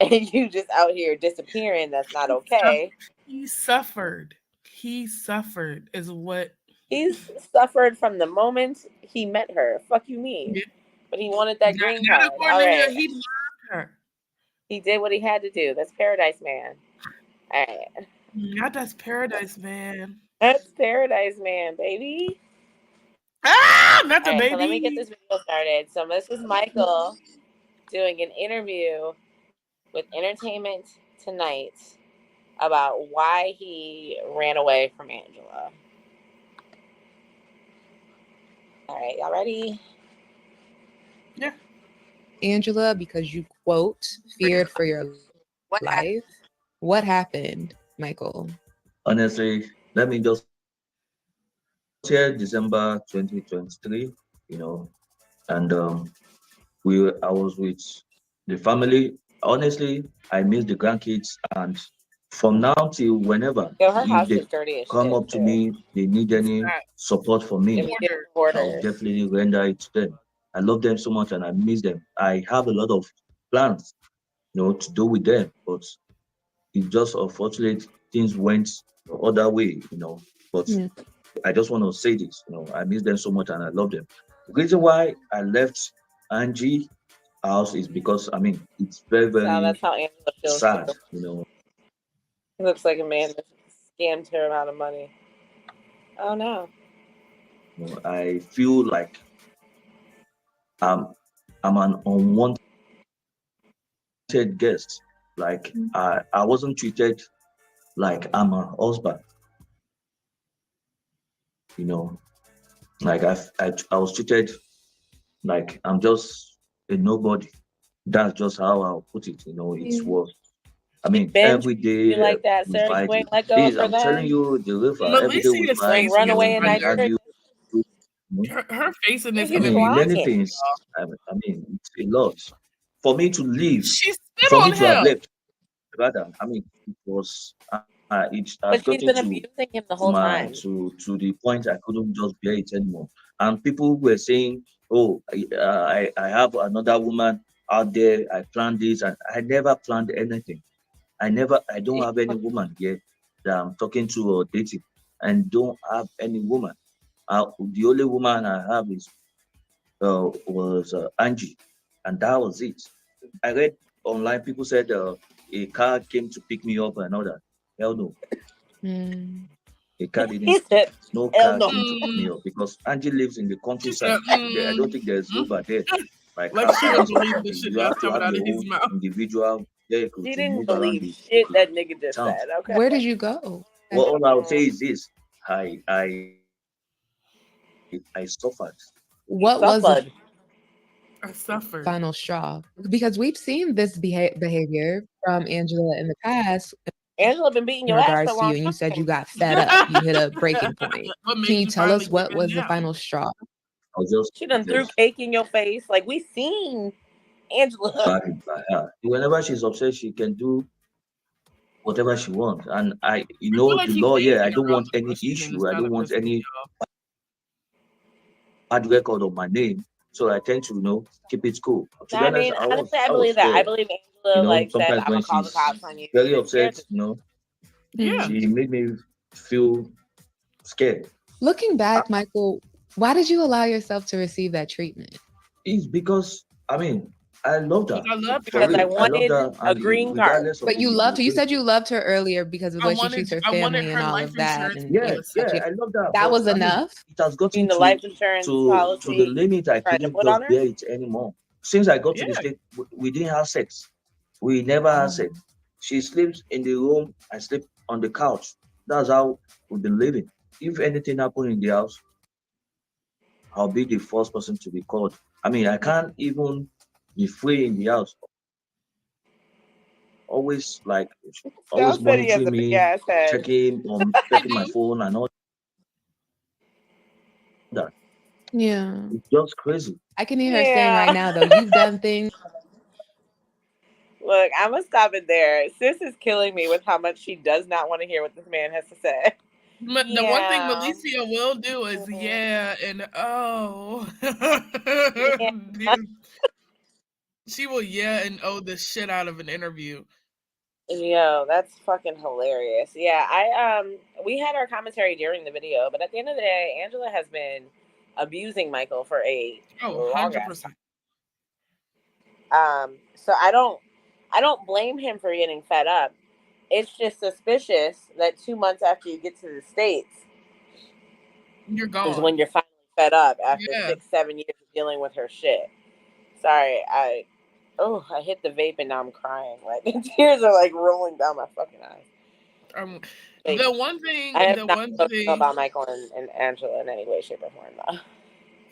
and you just out here disappearing. That's not okay. He suffered is what he's suffered from the moment he met her. Fuck you mean? But he wanted that green card. All right. He loved her. He did what he had to do. That's Paradise Man. All right. Yeah, that's Paradise Man. That's Paradise Man, baby. Not the baby. So let me get this video started. So this is Michael doing an interview with Entertainment Tonight about why he ran away from Angela. All right, y'all ready? Yeah. Angela, because you, quote, feared for your life. What happened, Michael? Honestly, let me just here December 2023, and I was with the family. Honestly, I miss the grandkids, and from now till whenever they come up to me, they need any support from me, I'll definitely render it to them. I love them so much and I miss them. I have a lot of plans, to do with them, but it just unfortunately things went the other way, but I just want to say this, I miss them so much and I love them. The reason why I left Angie house is because, it's very, very that's how Angela feels sad, It looks like a man that scammed her out of money. Oh, no. I feel like I'm an unwanted guest. Like, I wasn't treated like I'm a husband. Like I was treated like I'm just a nobody. That's just how I'll put it. It was. Every day. Like that, sir. You ain't let go for I'm telling you, the river. Every day we fight. Run away in Nigeria. Her face in this many things. It's a lot. For me to leave, for me to have left, rather, it was. But she's been abusing him the whole time. To the point I couldn't just bear it anymore. And people were saying, "Oh, I have another woman out there. I planned this, and I never planned anything. I don't have any woman here that I'm talking to or dating, and don't have any woman. The only woman I have was Angie, and that was it. I read online, people said a car came to pick me up and all that. Hell no. A car didn't. No car came to pick me up because Angie lives in the countryside. I don't think there's Uber there. Like she car don't or believe the something. shit You that's have to coming have out of your his own mouth. individual vehicle She to didn't move around believe the shit that nigga just town. said. Okay. Where did you go? Well, all I'll say is this: I suffered. You What was the suffered. I suffered. final straw? Because we've seen this behavior from Angela in the past Angela been beating in your ass for regards a to you, long and you said you time. got fed up. You hit a breaking point. What Can made you you tell finally us give what in was the now? final straw? I'll just She done threw just cake in your face. Like we seen Angela. bad it by her. Whenever she's upset, she can do whatever she wants. And I feel like the he's law. Yeah, I dancing don't around want the any question and it's issue. I kind don't of want pissing me any off. bad record of my name. So I tend to keep it cool. To be I honest, mean, honestly, I I was believe that. I scared. believe Angela like said, Sometimes "I'm when gonna call the she's cops on you." very And scared upset, the Yeah. she made me feel scared. Looking back, Michael, why did you allow yourself to receive that treatment? It's because I loved Because her I loved for because her. I real. I loved wanted her, a and green card. regardless of But you the loved her. You way, said you loved her earlier because of the way she treats her I wanted family and her all life of that. insurance And yeah, but yeah, you, I loved her. that But was I mean, enough. it has I mean, gotten the life insurance to the policy limit. I trying to couldn't put on just her. bear it anymore. Since I got to Yeah. the state, we didn't have sex. We never had Oh, sex. She sleeps in the room. I sleep on the couch. That's how we've been living. If anything happened in the house, I'll be the first person to be called. I mean, I can't even be free in the house. Always Sal always said he has monitoring a big me, ass head. he checking my do. phone and all that. Yeah. It's just crazy. I can hear her saying right Yeah. now, though, you've done things. Look, I'm gonna stop it there. Sis is killing me with how much she does not want to hear what this man has to say. The one thing Yeah. Malicia will do is Mhm. yeah and oh. Yeah. Dude, she will yeah and oh the shit out of an interview. Yo, that's fucking hilarious. Yeah, we had our commentary during the video, but at the end of the day, Angela has been abusing Michael for a Oh, long ass 100%. time. So I don't blame him for getting fed up. It's just suspicious that 2 months after you get to the States You're is gone. when you're finally fed up after Yeah. 6, 7 years of dealing with her shit. Sorry, I hit the vape and now I'm crying. Like tears are like rolling down my fucking eyes. Um, Like, the one thing, I am the not one emotional thing. about Michael and Angela in any way, shape, or form, though.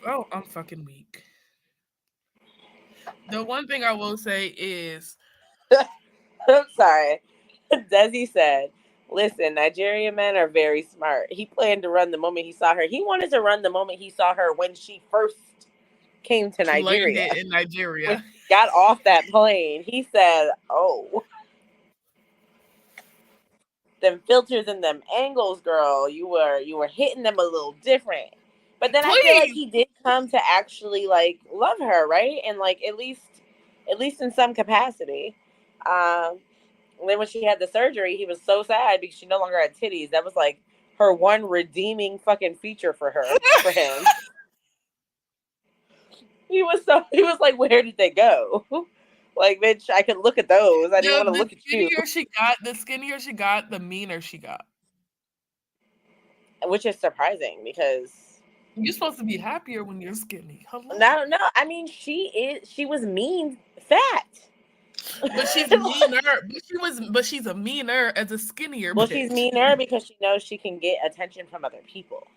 Oh, I'm fucking weak. The one thing I will say is I'm sorry. Desi said, listen, Nigerian men are very smart. He planned to run the moment he saw her. He wanted to run the moment he saw her when she first came to landed Nigeria. in When Nigeria. she got off that plane, he said, oh, them filters and them angles, girl, you were hitting them a little different. But then I feel like Please. he did come to actually like love her, right? And like at least in some capacity. And then when she had the surgery, he was so sad because she no longer had titties. That was like her one redeeming fucking feature for him. He was like, where did they go? Like, bitch, I could look at those. I didn't want to The look at you. skinnier she got, the meaner she got. Which is surprising because You're supposed to be happier when you're skinny. Hello. no, I mean she was mean fat. But she's meaner. But she's a meaner as a skinnier Well, she's bitch. meaner because she knows she can get attention from other people.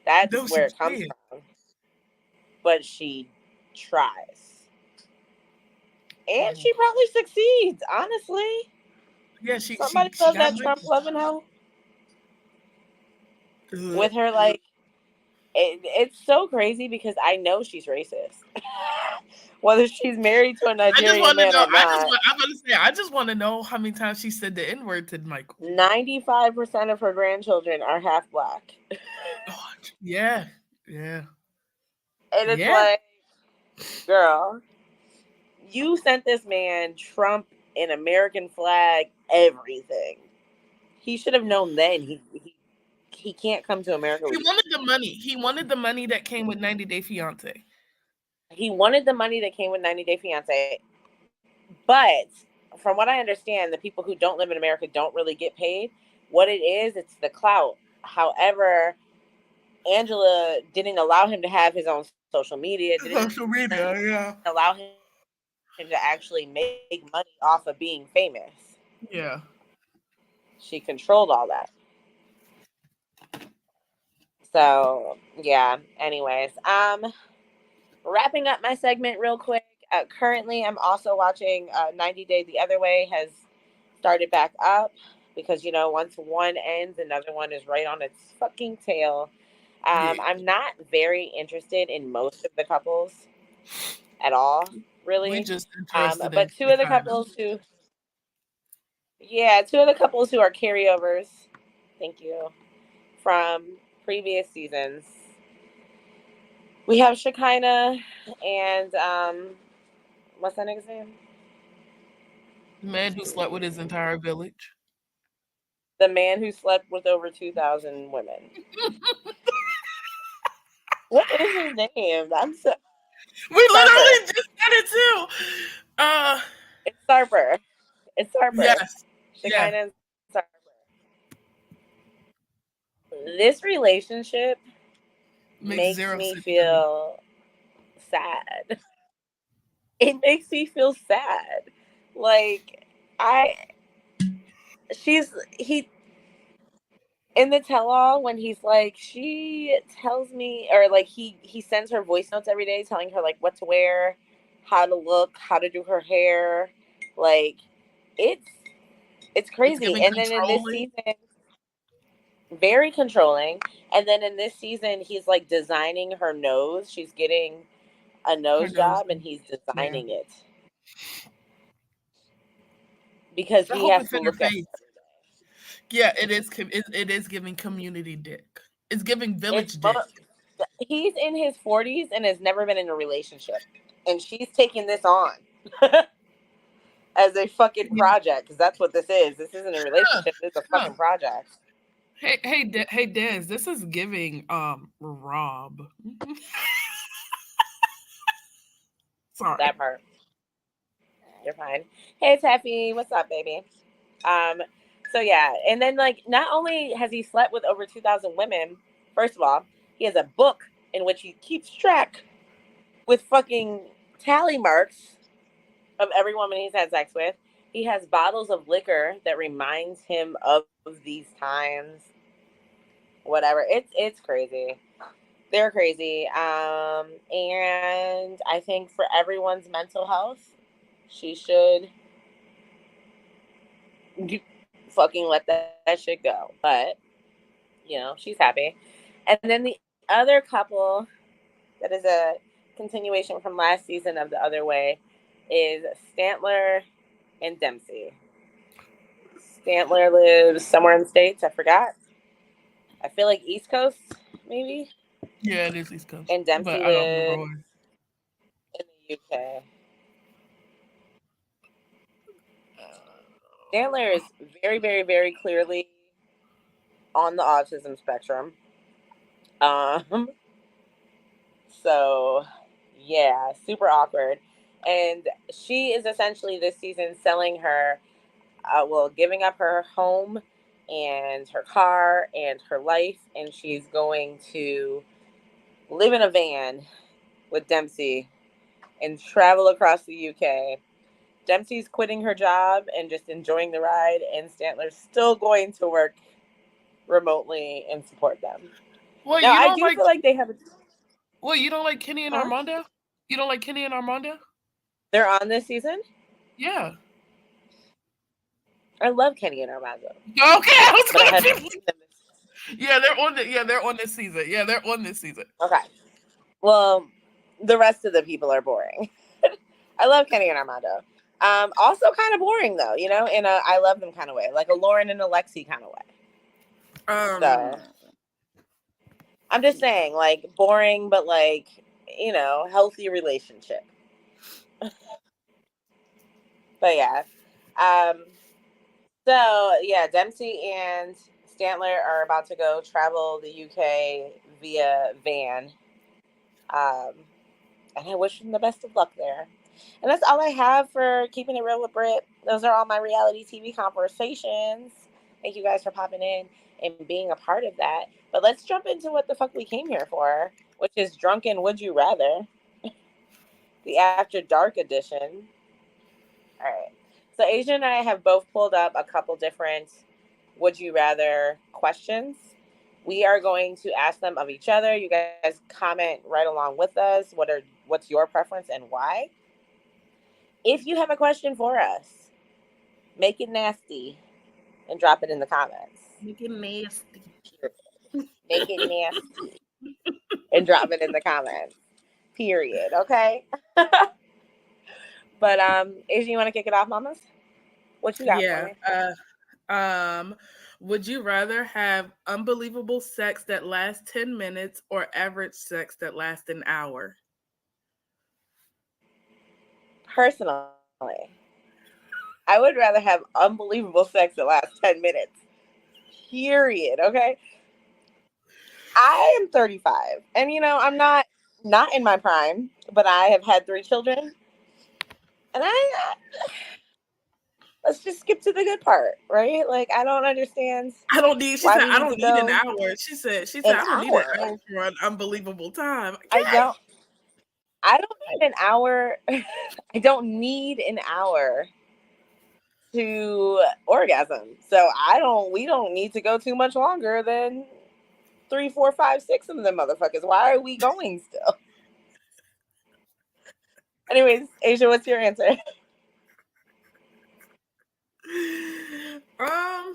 That's No, she where it comes can't. from. But she tries. And she probably succeeds, honestly. Yeah, she Somebody she love got that money. Trump loving hoe Ugh. with her like it's so crazy because I know she's racist. Whether she's married to a I just Nigerian want to man know. or not, I'm gonna say. I just want to know how many times she said the N word to Michael. 95% of her grandchildren are half black. Oh, yeah, yeah, And it's yeah. like, girl, you sent this man Trump an American flag, everything. He should have known then he can't come to America He with wanted the money. He wanted the money that came with 90 Day Fiance. he wanted the money that came with 90 Day Fiance. But from what I understand, the people who don't live in America don't really get paid. What it is, it's the clout. However, Angela didn't allow him to have his own social media. It didn't Social media, yeah. allow him to actually make money off of being famous. Yeah. She controlled all that. So yeah. Anyways, wrapping up my segment real quick. Currently, I'm also watching 90 Day the Other Way has started back up because once one ends, another one is right on its fucking tail. Yeah. I'm not very interested in most of the couples at all, We really. just interested in But Shekinah. two of the couples who are carryovers, thank you, from previous seasons. We have Shekinah and what's that nigga's name? The man who slept with his entire village. The man who slept with over 2,000 women. What is his name? I'm so We Sarper. literally just said it too. It's Sarper. It's Sarper. Yes. Yeah. Shekinah and Sarper. This relationship Makes makes zero me sense to me. feel sad. It makes me feel sad. Like I she's he in the tell all when he's like she tells me or like he sends her voice notes every day telling her like what to wear, how to look, how to do her hair. Like it's it's It's crazy. giving And then in this controlling. season, very controlling. And then in this season, he's like designing her nose. She's getting a Her nose nose. job and he's Yeah. designing it because I he hope has it to fit her look at face. Yeah, it is. It is giving community dick. It's giving it's village dick. he's in his 40s and has never been in a relationship. And she's taking this on as a fucking Yeah. project because that's what this is. This isn't a Huh, relationship, this is a huh. fucking project. Hey, Des. This is giving Rob. Sorry. That part. You're fine. Hey Taffy, what's up, baby? Um, so yeah, and then like not only has he slept with over 2,000 women, first of all, he has a book in which he keeps track with fucking tally marks of every woman he's had sex with. He has bottles of liquor that reminds him of these times. Whatever. It's crazy. They're crazy. And I think for everyone's mental health, she should fucking let that shit go. But she's happy. And then the other couple that is a continuation from last season of The Other Way is Stantler and Dempsey. Stantler lives somewhere in the States, I forgot. I feel like East Coast, maybe. Yeah, it is East Coast, And but Dempsey I don't remember lives where. in the UK. Stantler is very, very, very clearly on the autism spectrum. Um, So, yeah, super awkward. And she is essentially this season selling her, giving up her home and her car and her life. And she's going to live in a van with Dempsey and travel across the UK. Dempsey's quitting her job and just enjoying the ride, and Stantler's still going to work remotely and support them. Well, Now, you I don't do like. feel like they have a. Well, you don't like Kenny and Huh? Armando. You don't like Kenny and Armando. They're on this season? Yeah. I love Kenny and Armando. Okay, I was But I gonna haven't be. seen them. Yeah, they're on the. Yeah, they're on this season. Yeah, they're on this season. Okay. Well, the rest of the people are boring. I love Kenny and Armando. Also kind of boring though, in a I love them kind of way, like a Lauren and Alexi kind of way. Um. So I'm just saying, like boring, but like healthy relationship. But yeah. Um. So yeah, Dempsey and Stantler are about to go travel the UK via van. Um, and I wish them the best of luck there. And that's all I have for Keeping It Real with Brit. Those are all my reality TV conversations. Thank you guys for popping in and being a part of that. But let's jump into what the fuck we came here for. which is Drunken Would You Rather, the After Dark edition. All right. So Asia and I have both pulled up a couple different Would You Rather questions. We are going to ask them of each other. You guys comment right along with us. What's your preference and why? If you have a question for us, make it nasty and drop it in the comments. Make it nasty. Make it nasty and drop it in the comments. Period. Okay. But Asia, you want to kick it off, mamas? What you got for me? Would you rather have unbelievable sex that lasts 10 minutes or average sex that lasts an hour? Personally, I would rather have unbelievable sex that lasts 10 minutes. Period. Okay. I am 35 and I'm not in my prime, but I have had 3 children. And let's just skip to the good part, right? Like, I don't understand. I don't need. She said, "I don't need an hour." She said, "I don't need an hour for an unbelievable time." I don't need an hour. I don't need an hour to orgasm. So we don't need to go too much longer than 3, 4, 5, 6 of them motherfuckers. Why are we going still? Anyways, Asia, what's your answer? I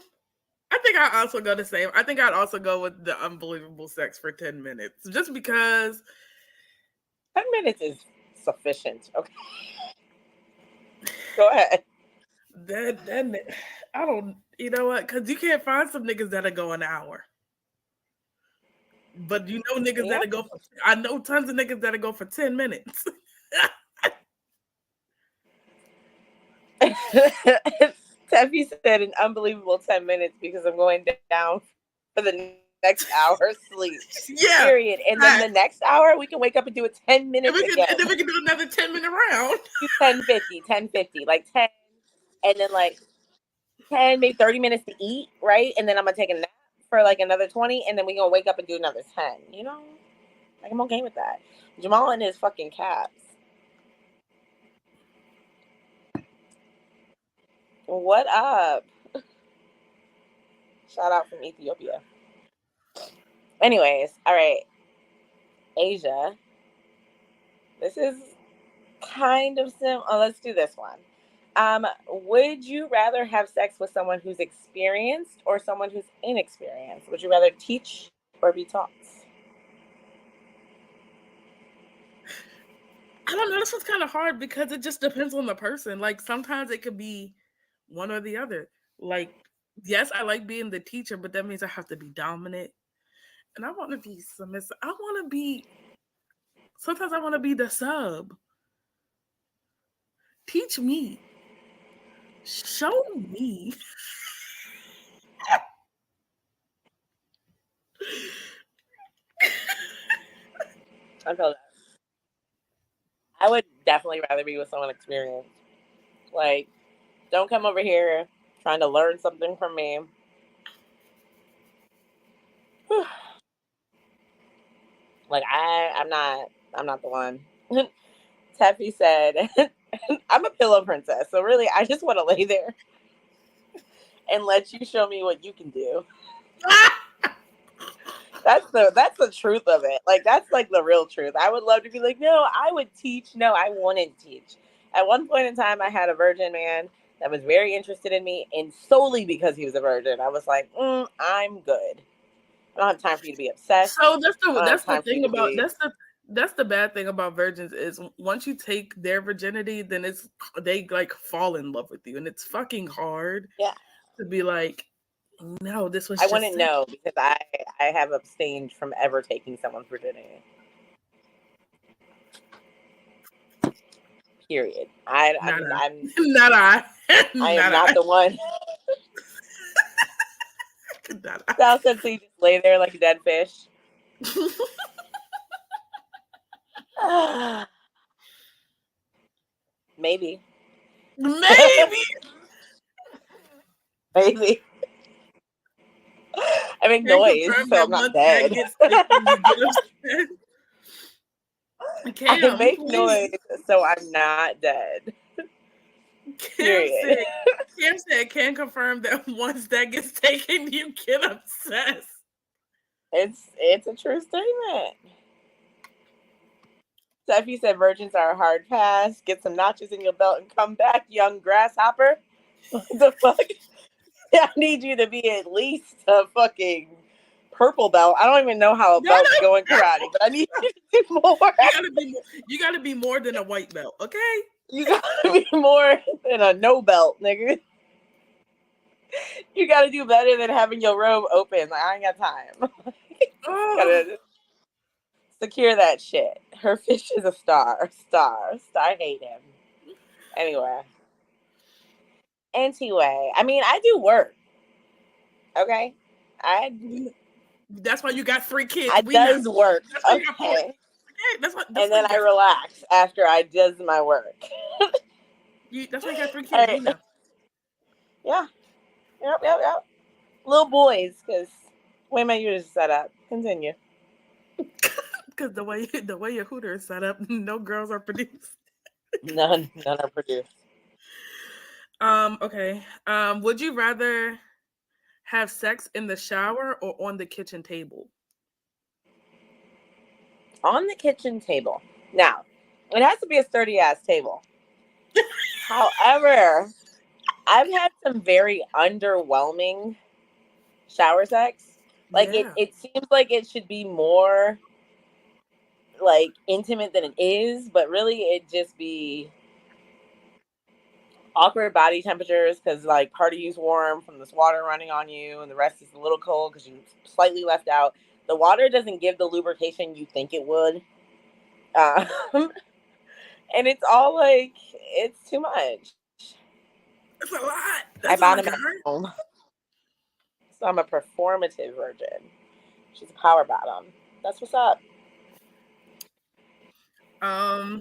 think I also go the same. I think I'd also go with the unbelievable sex for 10 minutes, just because 10 minutes is sufficient. Okay, go ahead. That I don't. You know what? Because you can't find some niggas that'll go an hour. But niggas that'll go. I know tons of niggas that'll go for 10 minutes. Teffy said an unbelievable 10 minutes because I'm going down for the next hour sleep. Yeah. Period. And then the next hour we can wake up and do a 10 minutes again. And then we can do another 10-minute round. Do 10:50, like 10, and then like 10, maybe 30 minutes to eat, right? And then I'm gonna take a nap for like another 20, and then we're gonna wake up and do another 10. Like, I'm okay with that. Jamal and his fucking caps. What up? Shout out from Ethiopia. Anyways, all right. Asia. This is kind of simple. Oh, let's do this one. Would you rather have sex with someone who's experienced or someone who's inexperienced? Would you rather teach or be taught? I don't know. This one's kind of hard because it just depends on the person. Like, sometimes it could be one or the other. Like, yes, I like being the teacher, but that means I have to be dominant. And I want to be submissive. Sometimes I want to be the sub. Teach me. Show me. I feel that. I would definitely rather be with someone experienced. Like, don't come over here trying to learn something from me. Like, I'm not the one. Teffy said, I'm a pillow princess, so really I just want to lay there and let you show me what you can do. That's the truth of it. Like, that's like the real truth. I would love to be like, no, I would teach. No, I wouldn't teach. At one point in time, I had a virgin man that was very interested in me, and solely because he was a virgin, I was like, I'm good. I don't have time for you to be obsessed. So that's the thing about that's the bad thing about virgins is once you take their virginity, then they like fall in love with you, and it's fucking hard. Yeah. To be like, no, this was. I wouldn't know because I have abstained from ever taking someone's virginity. Period. I'm not I. I am not the one. Sal said, so you just lay there like a dead fish. Maybe. Maybe. I make noise, so I'm not dead. I Cam, make please. noise so I'm not dead. Cam Period. said, can confirm that once that gets taken, you get obsessed. It's a true statement. Steffi said virgins are a hard pass. Get some notches in your belt and come back, young grasshopper. What the fuck? I need you to be at least a fucking purple belt. I don't even know how a belts go in karate, but I need you to do more. You gotta be more than a white belt, okay? You gotta be more than a no belt, nigga. You gotta do better than having your robe open. Like, I ain't got time. Gotta secure that shit. Her fish is a star. Star. I hate him. Anyway, I mean, I do work. Okay, That's why you got 3 kids. I does work. Okay. Okay, that's and then I relax after I does my work. That's why you got 3 kids. Right. We know. Yeah. Yep. Little boys, because way my uterus is set up. Continue. Because the way your hooter is set up, no girls are produced. None are produced. Okay. Would you rather have sex in the shower or on the kitchen table? On the kitchen table. Now, it has to be a sturdy ass table. However, I've had some very underwhelming shower sex. Like it seems like it should be more like intimate than it is, but really it just be awkward body temperatures because like part of you's warm from this water running on you and the rest is a little cold because you slightly left out. The water doesn't give the lubrication you think it would. And it's all like, it's too much. It's a lot. I bottom at home. So I'm a performative virgin. She's a power bottom. That's what's up.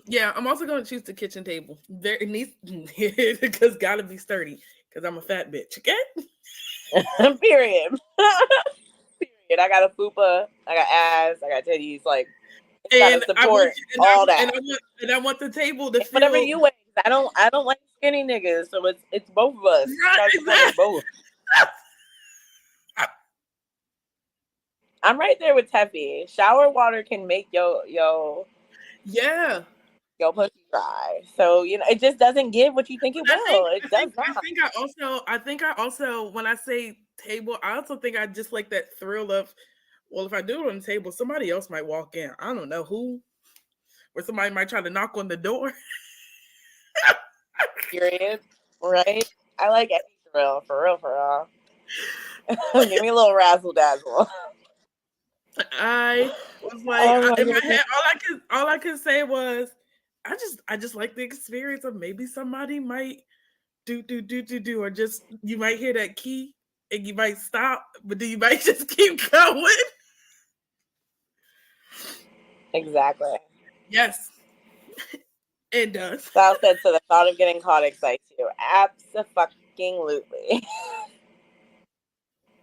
Yeah, I'm also gonna choose the kitchen table. There it needs because gotta be sturdy because I'm a fat bitch. Okay. Period. Period. I got a fupa. I got ass. I got titties. Like, and gotta support all that. And I want the table to feel whatever you weigh. I don't like skinny niggas, so it's both of us. Right, exactly. Both. I'm right there with Teffy. Shower water can make your pussy dry. So it just doesn't give what you think it will. It does not. I think I also when I say table, I also think I just like that thrill of, well, if I do it on the table, somebody else might walk in. I don't know who, or somebody might try to knock on the door. Period. Right? I like any thrill, for real. Give me a little razzle dazzle. I was like, in my head, all I could say was, I just like the experience of maybe somebody might do, or just you might hear that key and you might stop, but then you might just keep going. Exactly. Yes. It does. Sal said, so the thought of getting caught excites you. Abso-fucking-lutely.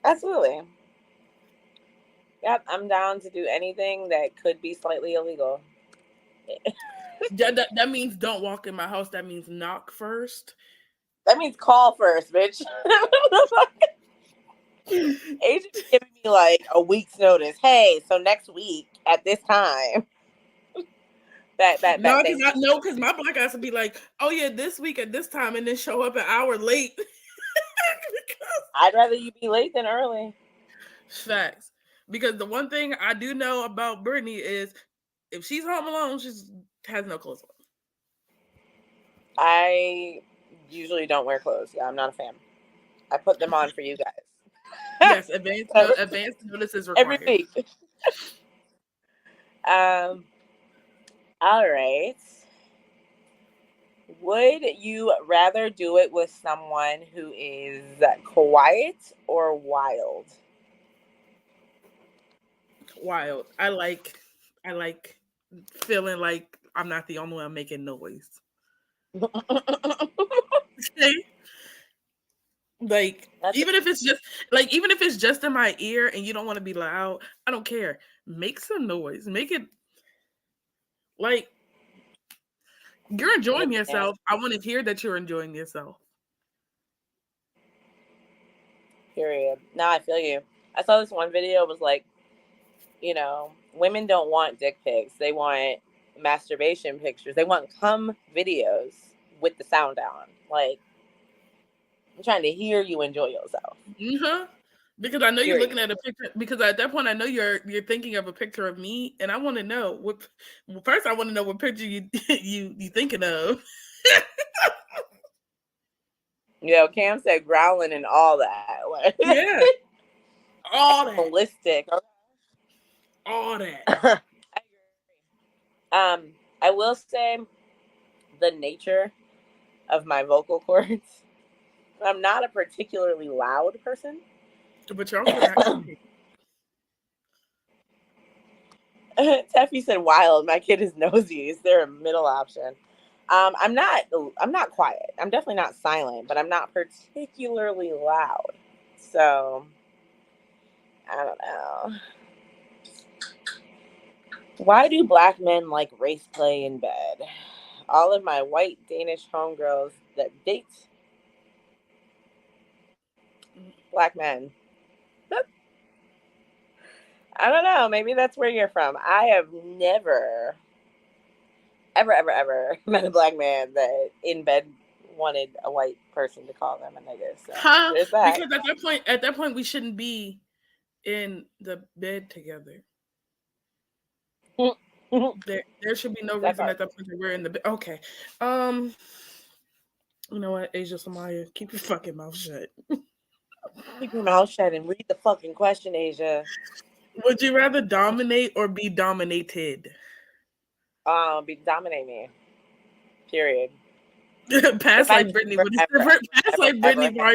Absolutely. Yep, I'm down to do anything that could be slightly illegal. That means don't walk in my house. That means knock first. That means call first, bitch. Agent's giving me like a week's notice. Hey, so next week at this time. Because my black ass would be like, oh yeah, this week at this time, and then show up an hour late. I'd rather you be late than early. Facts. Because the one thing I do know about Brittany is if she's home alone, she has no clothes on. I usually don't wear clothes. Yeah, I'm not a fan. I put them on for you guys. Yes, advanced notice is required. Every week. All right. Would you rather do it with someone who is quiet or wild? Wild. I like feeling like I'm not the only one making noise. Like even if it's just in my ear and you don't want to be loud, I don't care. Make some noise. Make it Like, you're enjoying yourself. I want to hear that you're enjoying yourself. Period. Now I feel you. I saw this one video. It was like, women don't want dick pics. They want masturbation pictures. They want cum videos with the sound on. Like, I'm trying to hear you enjoy yourself. Mm-hmm. Because I know you're looking at a picture. Because at that point, I know you're thinking of a picture of me, and I want to know what. Well, first, I want to know what picture you thinking of. Cam said growling and all that. Yeah, all that, holistic, all that. I will say the nature of my vocal cords. I'm not a particularly loud person. But you're also not. Teffy said wild. My kid is nosy. Is there a middle option? I'm not quiet. I'm definitely not silent, but I'm not particularly loud. So I don't know. Why do black men like race play in bed? All of my white Danish homegirls that date black men. I don't know. Maybe that's where you're from. I have never, ever met a black man that in bed wanted a white person to call them a nigga. So there's that. Because at that point, we shouldn't be in the bed together. There should be no reason at that point that we're in the bed. Okay. You know what, Asia Samaya, keep your fucking mouth shut. Keep your mouth shut and read the fucking question, Asia. Would you rather dominate or be dominated? Dominate me. Period. Pass like Brittany would have probably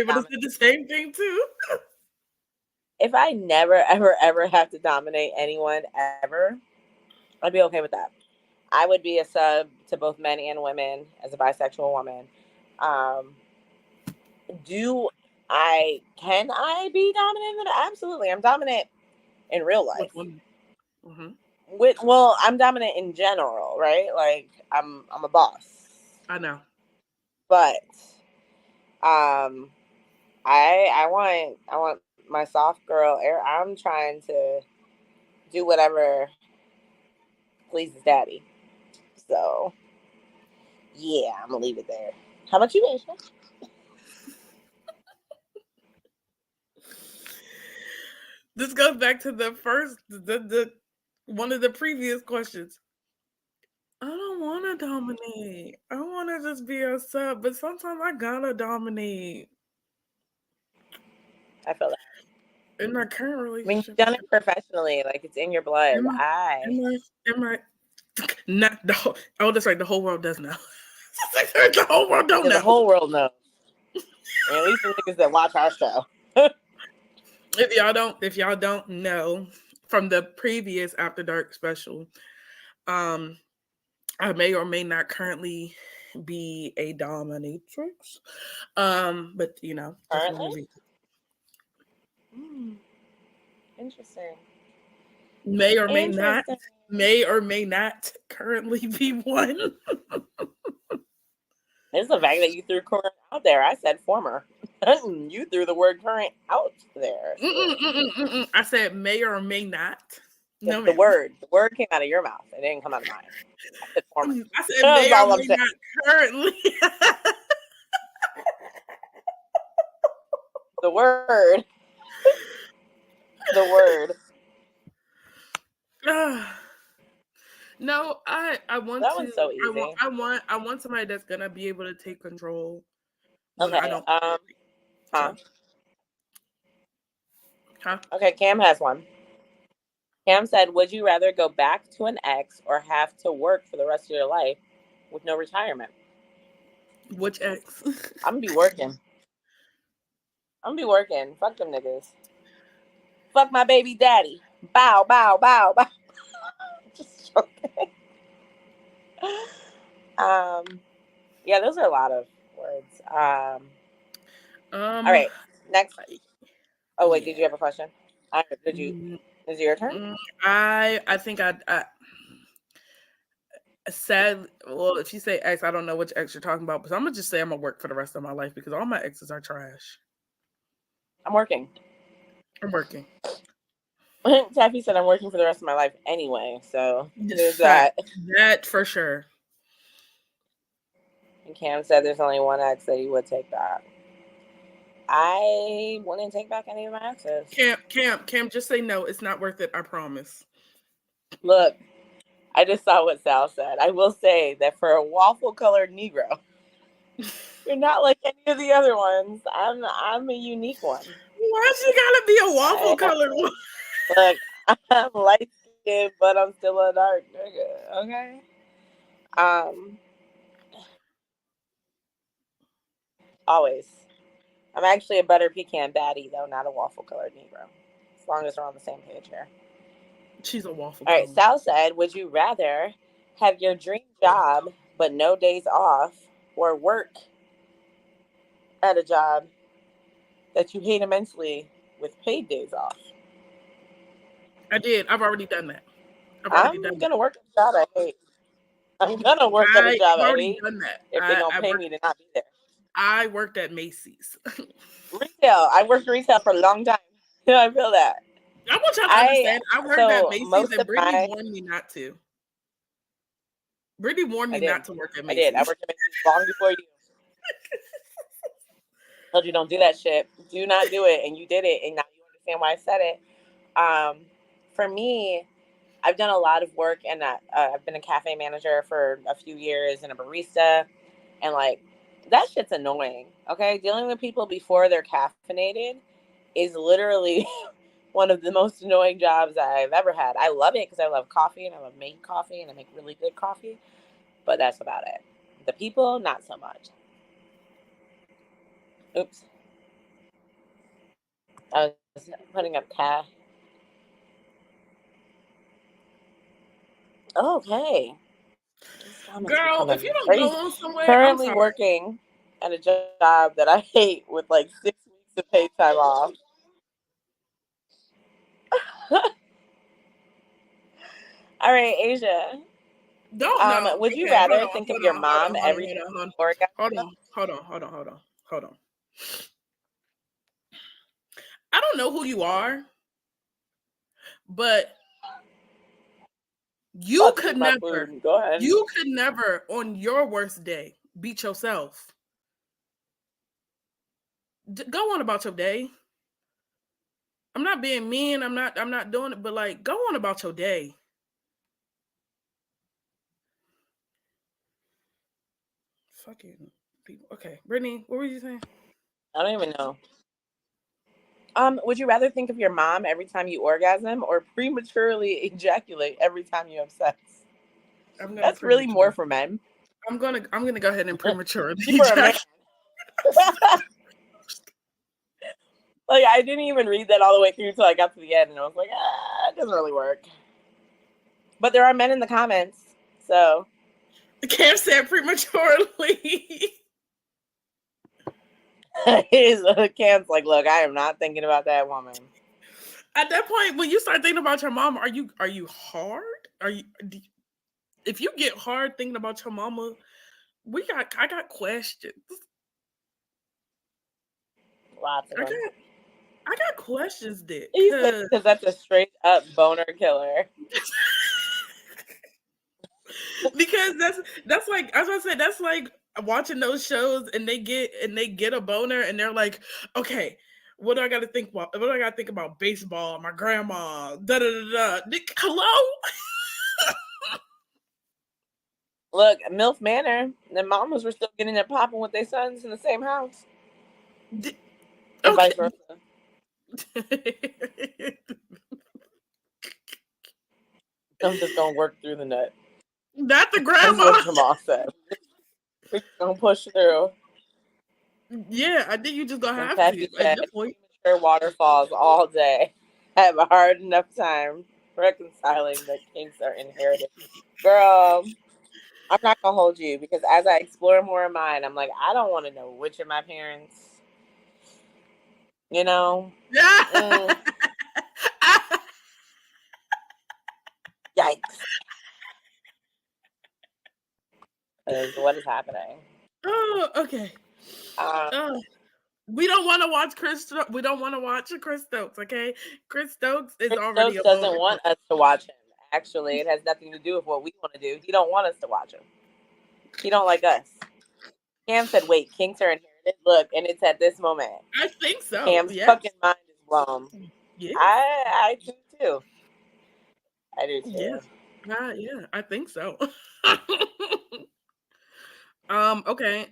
would have said the same thing too. If I never, ever have to dominate anyone ever, I'd be okay with that. I would be a sub to both men and women as a bisexual woman. Can I be dominant? Absolutely. I'm dominant in real life. Mm-hmm. I'm dominant in general, right? Like I'm a boss. I know. But I want my soft girl air. I'm trying to do whatever pleases daddy. So yeah, I'm gonna leave it there. How about you, Asia? This goes back to the first the one of the previous questions. I don't want to dominate. I want to just be a sub, but sometimes I gotta dominate. I feel that. In my current relationship, I mean, you've done it professionally, like it's in your blood. Am I not the whole? Oh, that's right. The whole world does know. The whole world don't know. The whole world knows. At least the niggas that watch our show. If y'all don't know from the previous After Dark special, I may or may not currently be a dominatrix. But currently. Interesting. May or may not currently be one. It's the fact that you threw current out there. I said former. You threw the word current out there. I said may or may not. No, the word came out of your mouth. It didn't come out of mine. I said former. I said may or may not currently. The word. No, I want that to. One's so easy. I want somebody that's gonna be able to take control. Okay. I don't. Huh? Okay, Cam has one. Cam said, "Would you rather go back to an ex or have to work for the rest of your life with no retirement?" Which ex? I'm gonna be working. Fuck them niggas. Fuck my baby daddy. Bow, bow, bow, bow. Just joking. Yeah, those are a lot of words. All right, next. Oh wait, did you have a question? Did you? Is it your turn? I think Sad. Well, if you say ex, I don't know which ex you're talking about, but I'm gonna just say I'm gonna work for the rest of my life because all my exes are trash. I'm working. I'm working. Taffy said I'm working for the rest of my life anyway, so there's Fact. that. That for sure. And Cam said there's only one ex that he would take back. I wouldn't take back any of my exes. Cam, just say no. It's not worth it. I promise. Look, I just saw what Sal said. I will say that for a waffle-colored Negro, you're not like any of the other ones. I'm a unique one. Why she gotta be a waffle colored one? Look, I'm light skinned, but I'm still a dark nigga. Okay. Always. I'm actually a butter pecan baddie though, not a waffle colored Negro. As long as we're on the same page here. She's a waffle. All right. cone. Sal said, "Would you rather have your dream job but no days off, or work at a job that you hate immensely with paid days off?" I did. I've already done that. I'm gonna work at a job I hate. I'm gonna work at a job I've I already hate done that. if they're gonna pay me to not be there. I worked at Macy's. Retail. I worked retail for a long time. I feel that. I want y'all to understand. I worked at Macy's and Brittany warned me not to. Brittany warned me not to work at Macy's. I did. I worked at Macy's long before you. Told you don't do that shit. Do not do it, and you did it, and now you understand why I said it. For me, I've done a lot of work, and I've been a cafe manager for a few years and a barista, and like that shit's annoying. Okay, dealing with people before they're caffeinated is literally one of the most annoying jobs I've ever had. I love it because I love coffee and I love making coffee and I make really good coffee, but that's about it. The people, not so much. Oops. I was putting up cat. Okay. Girl, if you don't crazy. go on somewhere, Currently I'm sorry. working at a job that I hate with like 6 weeks of paid time off. All right, Asia. Don't know. Would you Okay, rather think of your mom every time you orgasm? Hold on. I don't know who you are, but you could never. Go ahead. You could never, on your worst day, beat yourself. Go on about your day. I'm not being mean. I'm not doing it, but like, go on about your day. Fucking people. Okay, Brittany, what were you saying? I don't even know. Would you rather think of your mom every time you orgasm or prematurely ejaculate every time you have sex? That's really more for men. I'm gonna go ahead and prematurely You're a man. Like, I didn't even read that all the way through until I got to the end, and I was like, it doesn't really work. But there are men in the comments, so. Cam said prematurely. Cam's like, look, I am not thinking about that woman. At that point, when you start thinking about your mom, are you hard? If you get hard thinking about your mama, I got questions. Lots of them. I got questions, Dick. Because that's a straight up boner killer. Because that's like, as I said, that's like watching those shows and they get a boner and they're like, okay, what do I got to think about? What do I got to think about? Baseball, my grandma, da da da da. Hello. Look, MILF Manor, the mamas were still getting it popping with their sons in the same house. And vice versa. I'm just gonna work through the nut. Not the grandma. That's what Jamal said. We're gonna push through. Yeah, I think you just gonna have to. At this point, waterfalls all day. I have a hard enough time reconciling that kinks are inherited. Girl, I'm not gonna hold you because as I explore more of mine, I'm like, I don't want to know which of my parents. You know. Yikes. What is happening? Oh, okay. We don't want to watch Chris. We don't want to watch Chris Stokes. Okay, Chris Stokes is Chris already Stokes a doesn't want us to watch him. Actually, it has nothing to do with what we want to do. He don't want us to watch him. He don't like us. Cam said, "Wait, kinks are inherited." Look, and it's at this moment. I think so. Cam's fucking mind is blown. Yes. I do too. I do too. Yes. Yeah, I think so. Okay.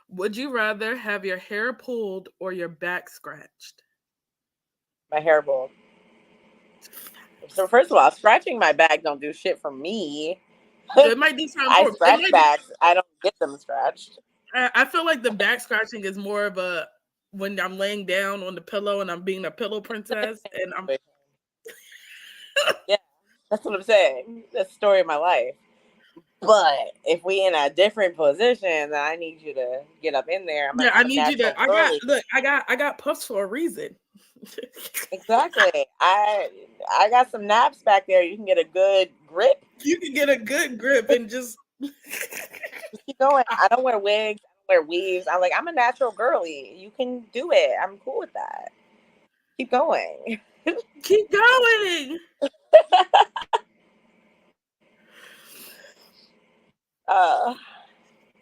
Would you rather have your hair pulled or your back scratched? My hair pulled. So first of all, scratching my back don't do shit for me. It might do something. I scratch backs. I don't get them scratched. I feel like the back scratching is more of a when I'm laying down on the pillow and I'm being a pillow princess and I'm. Yeah, that's what I'm saying. That's the story of my life. But if we in a different position, then I need you to get up in there. I need you to. I got puffs for a reason. Exactly. I got some naps back there. You can get a good grip. You can get a good grip and just keep going. I don't wear wigs. I don't wear weaves. I'm a natural girly. You can do it. I'm cool with that. Keep going. Keep going.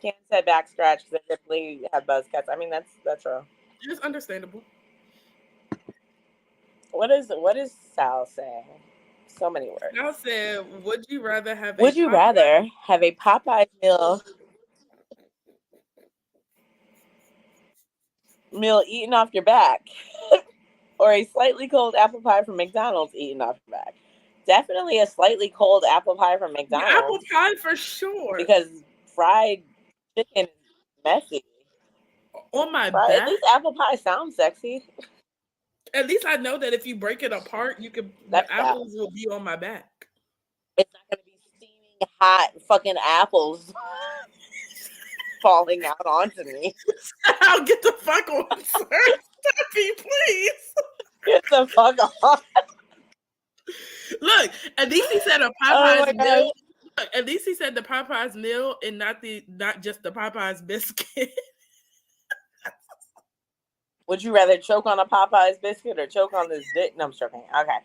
Can't say back scratch because I typically have buzz cuts. I mean, that's true. It's understandable. What is Sal saying? So many words. Sal said, "Would you rather have a Popeye meal eaten off your back, or a slightly cold apple pie from McDonald's eaten off your back?" Definitely a slightly cold apple pie from McDonald's. Yeah, apple pie for sure. Because fried chicken is messy. On my back. At least apple pie sounds sexy. At least I know that if you break it apart, the apples will be on my back. It's not going to be steaming hot fucking apples falling out onto me. I'll get the fuck on, sir. Stephanie, please. Get the fuck on. Look, at least he said a Popeye's meal. Look, at least he said the Popeye's meal and not just the Popeye's biscuit. Would you rather choke on a Popeye's biscuit or choke on this dick? No, I'm joking. Okay.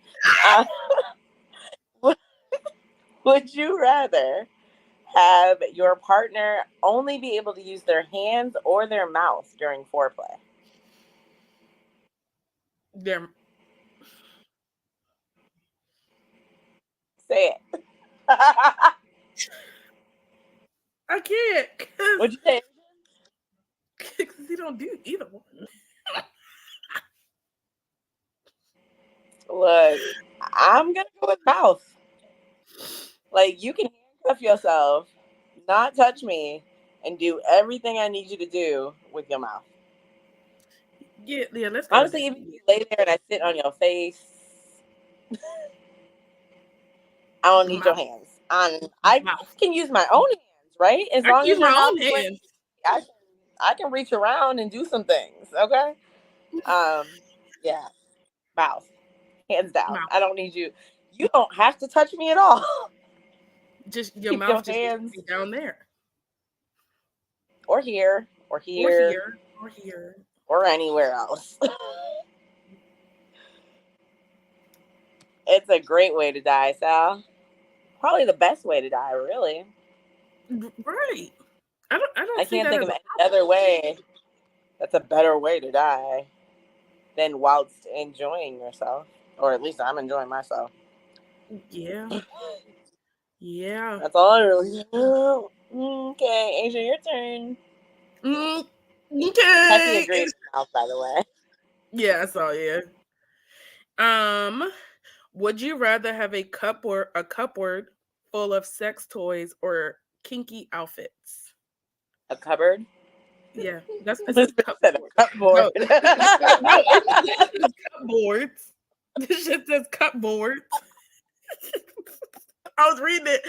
Would you rather have your partner only be able to use their hands or their mouth during foreplay? Say it. I can't. What'd you say? Because you don't do either one. Look, I'm gonna go with mouth. Like, you can handcuff yourself, not touch me, and do everything I need you to do with your mouth. Yeah, let's go. Honestly, even if you lay there and I sit on your face, I don't need your hands. I can use my own hands, right? As long as your mouth is hands. I can reach around and do some things. Okay. Yeah. Mouth. Hands down. Mouth. I don't need you. You don't have to touch me at all. Just your keep mouth, your hands down there, or here, or anywhere else. It's a great way to die, Sal. Probably the best way to die, really. Right. I can't think of any other way that's a better way to die than whilst enjoying yourself. Or at least I'm enjoying myself. Yeah. Yeah. That's all I really know. Okay, Asia, your turn. Okay. Happy agreed with mouth, by the way. Yeah, I saw, yeah. Would you rather have a cupboard full of sex toys or kinky outfits? A cupboard? Yeah, that's a cupboard. Cupboard. No, it's cupboards. This shit says cupboard. I was reading it.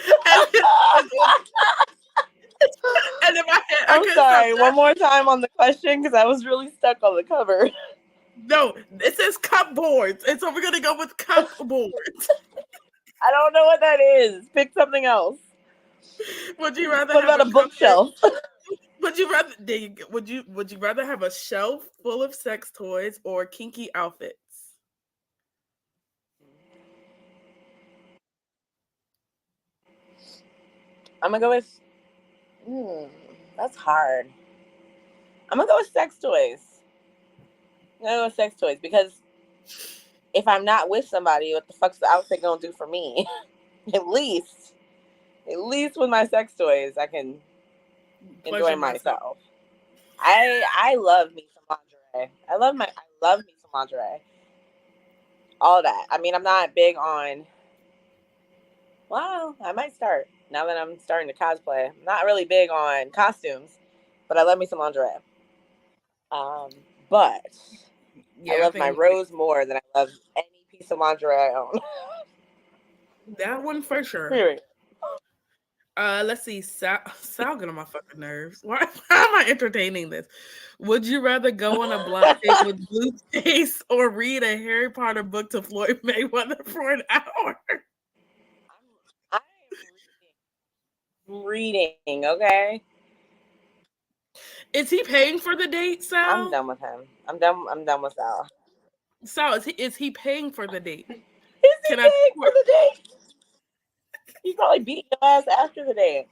And in my head, I'm sorry. One more time on the question because I was really stuck on the cupboard. No, it says cupboards, and so we're gonna go with cupboards. I don't know what that is. Pick something else. Would you rather What have about a bookshelf? Would you rather would you rather have a shelf full of sex toys or kinky outfits? I'm gonna go with. That's hard. I'm gonna go with sex toys. I'm gonna go with sex toys because if I'm not with somebody, what the fuck's the outfit gonna do for me? at least, at least with my sex toys, I can enjoy Pleasure myself. myself. I love me some lingerie. I love me some lingerie. All that. I mean, I'm not big on. Well, I might start now that I'm starting to cosplay. I'm not really big on costumes, but I love me some lingerie. Um, but I Yeah, I love my think rose more than I love any piece of lingerie I own. that one for sure. Period. Let's see. Sal get on my fucking nerves. Why am I entertaining this? Would you rather go on a blind date with Blueface or read a Harry Potter book to Floyd Mayweather for an hour? I'm reading, okay? Is he paying for the date, Sal? I'm done with him. I'm done with Sal. Sal, is he paying for the date? Is he Can I paying for the date? He's probably beating your ass after the date.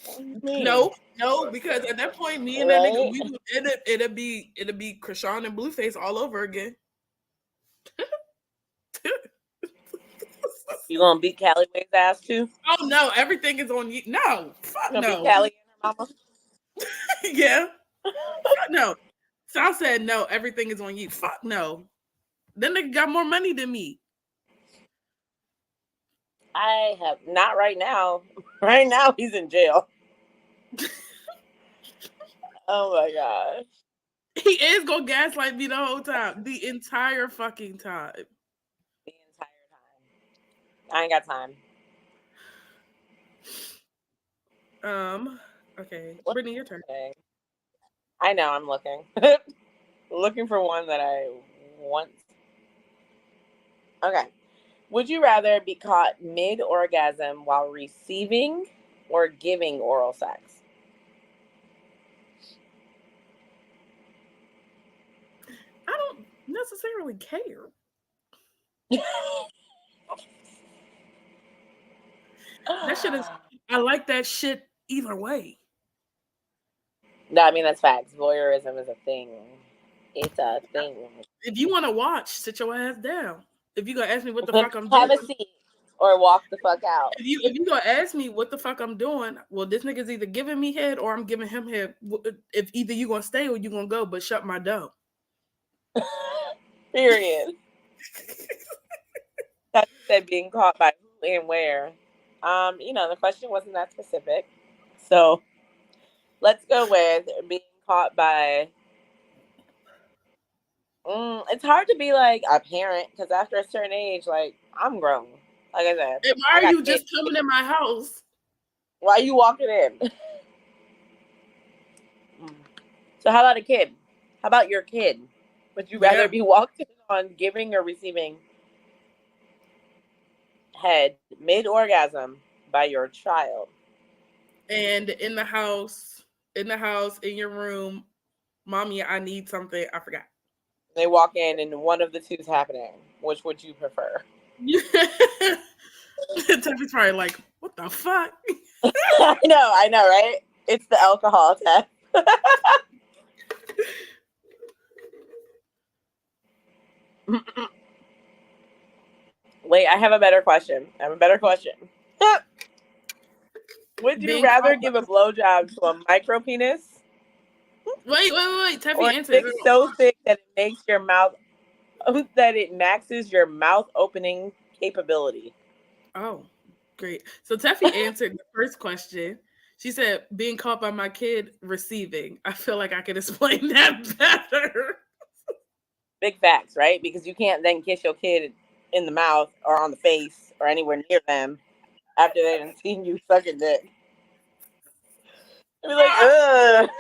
What do you mean? No, because at that point, me and that nigga, Right? we would it'd be Krishan and Blueface all over again. You gonna beat Callie Way's ass too? Oh no, everything is on you. No, fuck You gonna beat no. Callie and her mama? Yeah, fuck no. Sal said no, everything is on you. Fuck no. That nigga got more money than me. I have not right now. Right now he's in jail. Oh my gosh. He is gonna gaslight me the whole time. The entire fucking time. The entire time. I ain't got time. Okay. Brittany, your turn. Okay. I know, I'm looking. Looking for one that I want. Okay. Would you rather be caught mid-orgasm while receiving or giving oral sex? I don't necessarily care. That shit is I like that shit either way. No, I mean, that's facts. Voyeurism is a thing. It's a thing. If you want to watch, sit your ass down. If you gonna ask me what the fuck I'm Have doing, a seat or walk the fuck out. if you gonna ask me what the fuck I'm doing, well, this nigga's either giving me head or I'm giving him head. If either you gonna stay or you gonna go, but shut my door. Period. That said, being caught by who and where. The question wasn't that specific, so let's go with being caught by. It's hard to be like a parent because after a certain age, like I'm grown. Like I said, And why I are got you kids. just coming in my house? Why are you walking in? So how about a kid? How about your kid? Would you rather be walked in on giving or receiving head mid-orgasm by your child? And in the house, in your room, mommy, I need something. I forgot. They walk in and one of the two is happening. Which would you prefer? Tiffany's probably like, what the fuck? I know, right? It's the alcohol test. Wait, I have a better question. Would you rather give a blowjob to a micro penis? Wait. Tiffany, Or answer. thick, so thick that it makes your mouth, that it maxes your mouth opening capability? Oh, great. So Teffy answered the first question. She said, being caught by my kid receiving. I feel like I could explain that better. Big facts, right? Because you can't then kiss your kid in the mouth or on the face or anywhere near them after they've seen you sucking dick. They'd be like, ugh.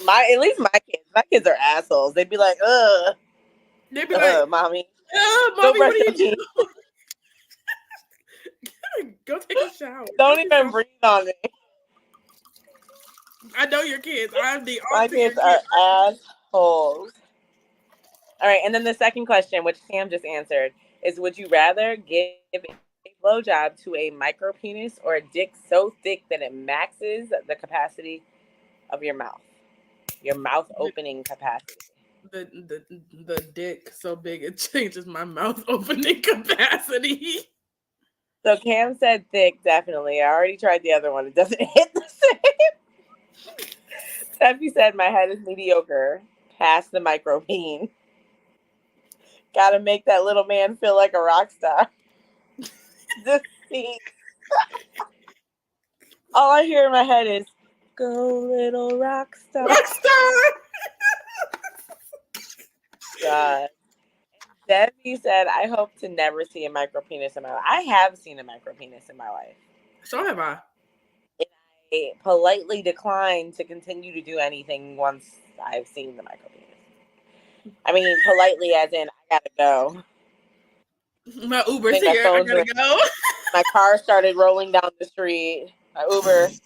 At least my kids are assholes. They'd be like, ugh. They'd be like, mommy. mommy, what are you doing? Go take a shower. Don't even breathe on me. I know your kids. I'm the My aunt to your kids are kids. assholes. All right, and then the second question, which Sam just answered, is: would you rather give a blowjob to a micro penis or a dick so thick that it maxes the capacity of your mouth opening capacity? The dick so big it changes my mouth opening capacity. So Cam said thick, definitely. I already tried the other one. It doesn't hit the same. Steffi said my head is mediocre. Past the micro peen. Gotta make that little man feel like a rock star. This scene. All I hear in my head is, go little rock star. Rockstar. God. Debbie said, I hope to never see a micro penis in my life. I have seen a micro penis in my life. So have I. And I politely declined to continue to do anything once I've seen the micro penis. I mean, politely as in, I gotta go. My I Uber's think my here. I phone's gotta ringing. go. My car started rolling down the street. My Uber is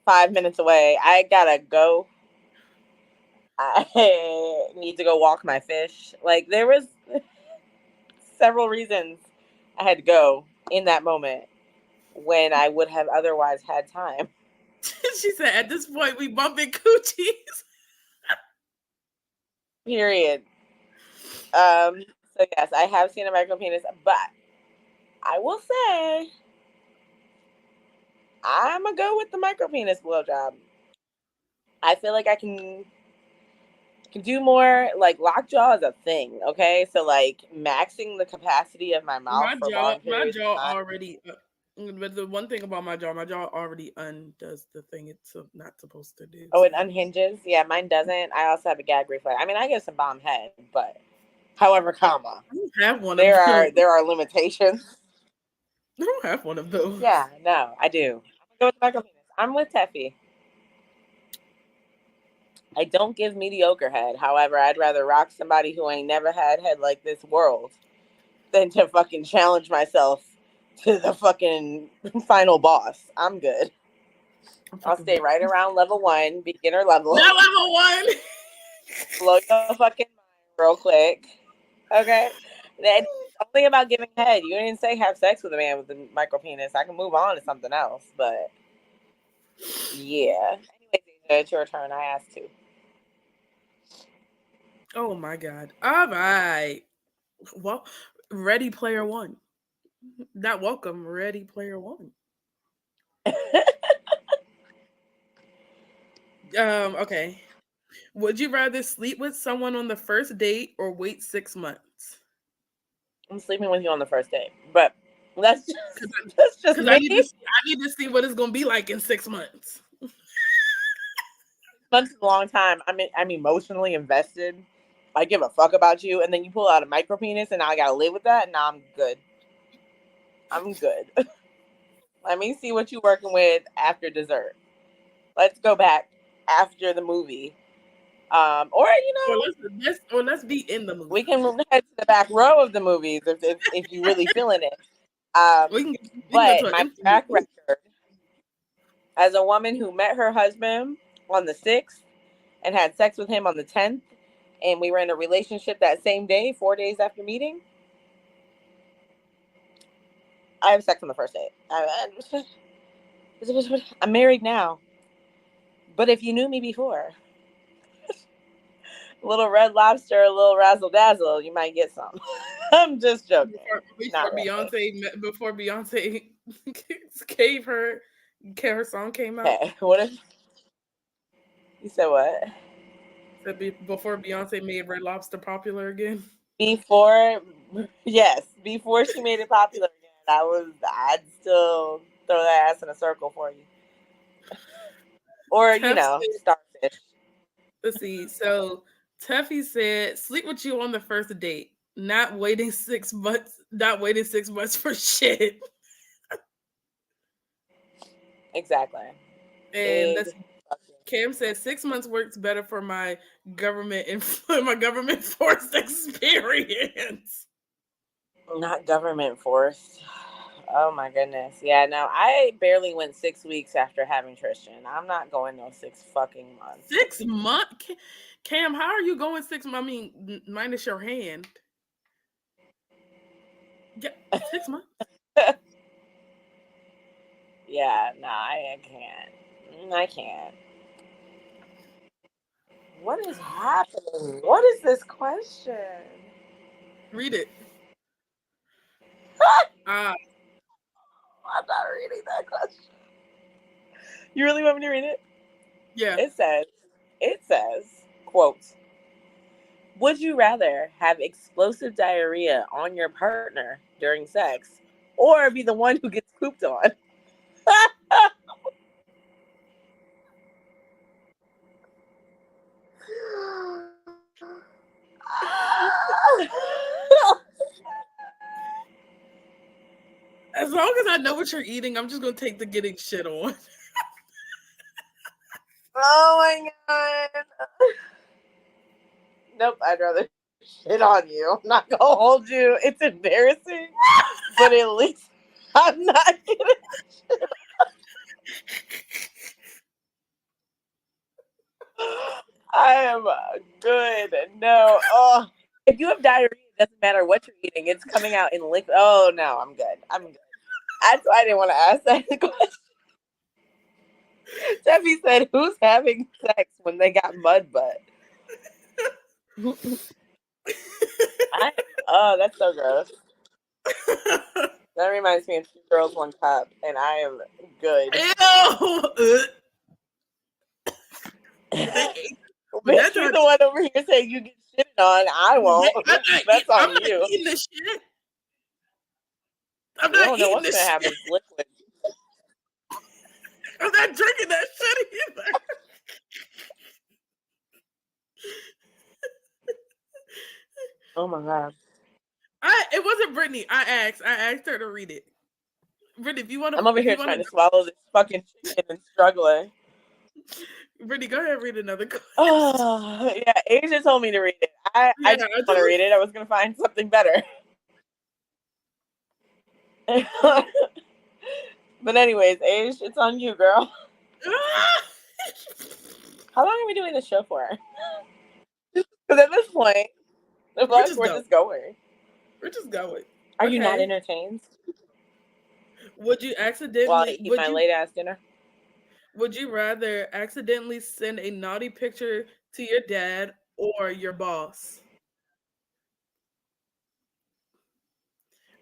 5 minutes away. I gotta go. I need to go walk my fish. Like, there was several reasons I had to go in that moment when I would have otherwise had time. She said, at this point, we bumping coochies. Period. So yes, I have seen a micro penis, but I will say I'm gonna go with the micro penis blowjob. I feel like I can do more. Like, lockjaw is a thing, okay? So like maxing the capacity of my mouth for long My periods jaw of time. already. But the one thing about my jaw already undoes the thing it's not supposed to do. Oh, So. it unhinges. Yeah, mine doesn't. I also have a gag reflex. I mean, I get some bomb head, but however, comma, I don't have one of there those. are limitations. I don't have one of those. Yeah, no, I do. I'm gonna go with micro penis. I'm with Teffy. I don't give mediocre head. However, I'd rather rock somebody who ain't never had head like this world than to fucking challenge myself to the fucking final boss. I'm good. I'll stay right around level 1, beginner level. Not level 1. Blow your fucking mind real quick. Okay? It's only about giving head. You didn't say have sex with a man with a micro penis. I can move on to something else, but yeah. Anyways, it's your turn. I asked to. Oh my god. All right. Well, Ready Player One. Not welcome, Ready Player One. Okay. Would you rather sleep with someone on the first date or wait 6 months? I'm sleeping with you on the first date, but that's just Because me. I need to see what it's gonna be like in 6 months. Months is a long time. I'm emotionally invested. I give a fuck about you, and then you pull out a micro penis, and now I gotta live with that. Now I'm good. I'm good. Let me see what you working with after dessert. Let's go back after the movie. Or Let's be in the movie. we can head to the back row of the movies if you're really feeling it. We can But my track record as a woman who met her husband on the 6th and had sex with him on the 10th, and we were in a relationship that same day, 4 days after meeting. I have sex on the first date. I'm married now. But if you knew me before, a little Red Lobster, a little razzle dazzle, you might get some. I'm just joking. Before Beyonce gave her song came out. Okay, what if you said what? Before Beyonce made Red Lobster popular again. Before she made it popular again, I'd still throw that ass in a circle for you. Or, starfish. Let's see. So Tuffy said, sleep with you on the first date. Not waiting 6 months. Not waiting 6 months for shit. Exactly. And Cam said 6 months works better for my government forced experience. Not government forced. Oh my goodness. Yeah, no, I barely went 6 weeks after having Tristan. I'm not going no 6 fucking months. 6 months? Cam, how are you going 6 months? I mean, minus your hand. Yeah, 6 months? Yeah, no, I can't. I can't. What is happening? What is this question? Read it. I'm not reading that question. You really want me to read it? Yeah. It says, quote, would you rather have explosive diarrhea on your partner during sex or be the one who gets pooped on? As long as I know what you're eating, I'm just gonna take the getting shit on. Oh my god. Nope, I'd rather shit on you. I'm not gonna hold you. It's embarrassing, but at least I'm not gonna shit on. I am good. No. Oh, if you have diarrhea, it doesn't matter what you're eating. It's coming out in liquid. Oh no, I'm good. I'm good. That's why I didn't want to ask that question. Steffi said, "Who's having sex when they got mud butt?" Oh, that's so gross. That reminds me of Two Girls, One Cup, and I am good. Ew! Bitch, you're the one over here saying you get shitted on. I won't. That's on I'm not you. eating this shit. I'm You not don't know eating what's this gonna shit. happen. It's liquid. I'm not drinking that shit either. Oh my god. It wasn't Brittany. I asked her to read it. Brittany, if you want to, I'm over here trying to swallow this fucking chicken and struggling. Brittany, go ahead and read another question. Oh, yeah. Asia told me to read it. I didn't want to read it. I was going to find something better. But anyways, Age, it's on you, girl. How long are we doing this show for? Because at this point, we're just going. We're just going. Are you not entertained? Would you accidentally? While I eat my late ass dinner. Would you rather accidentally send a naughty picture to your dad or your boss?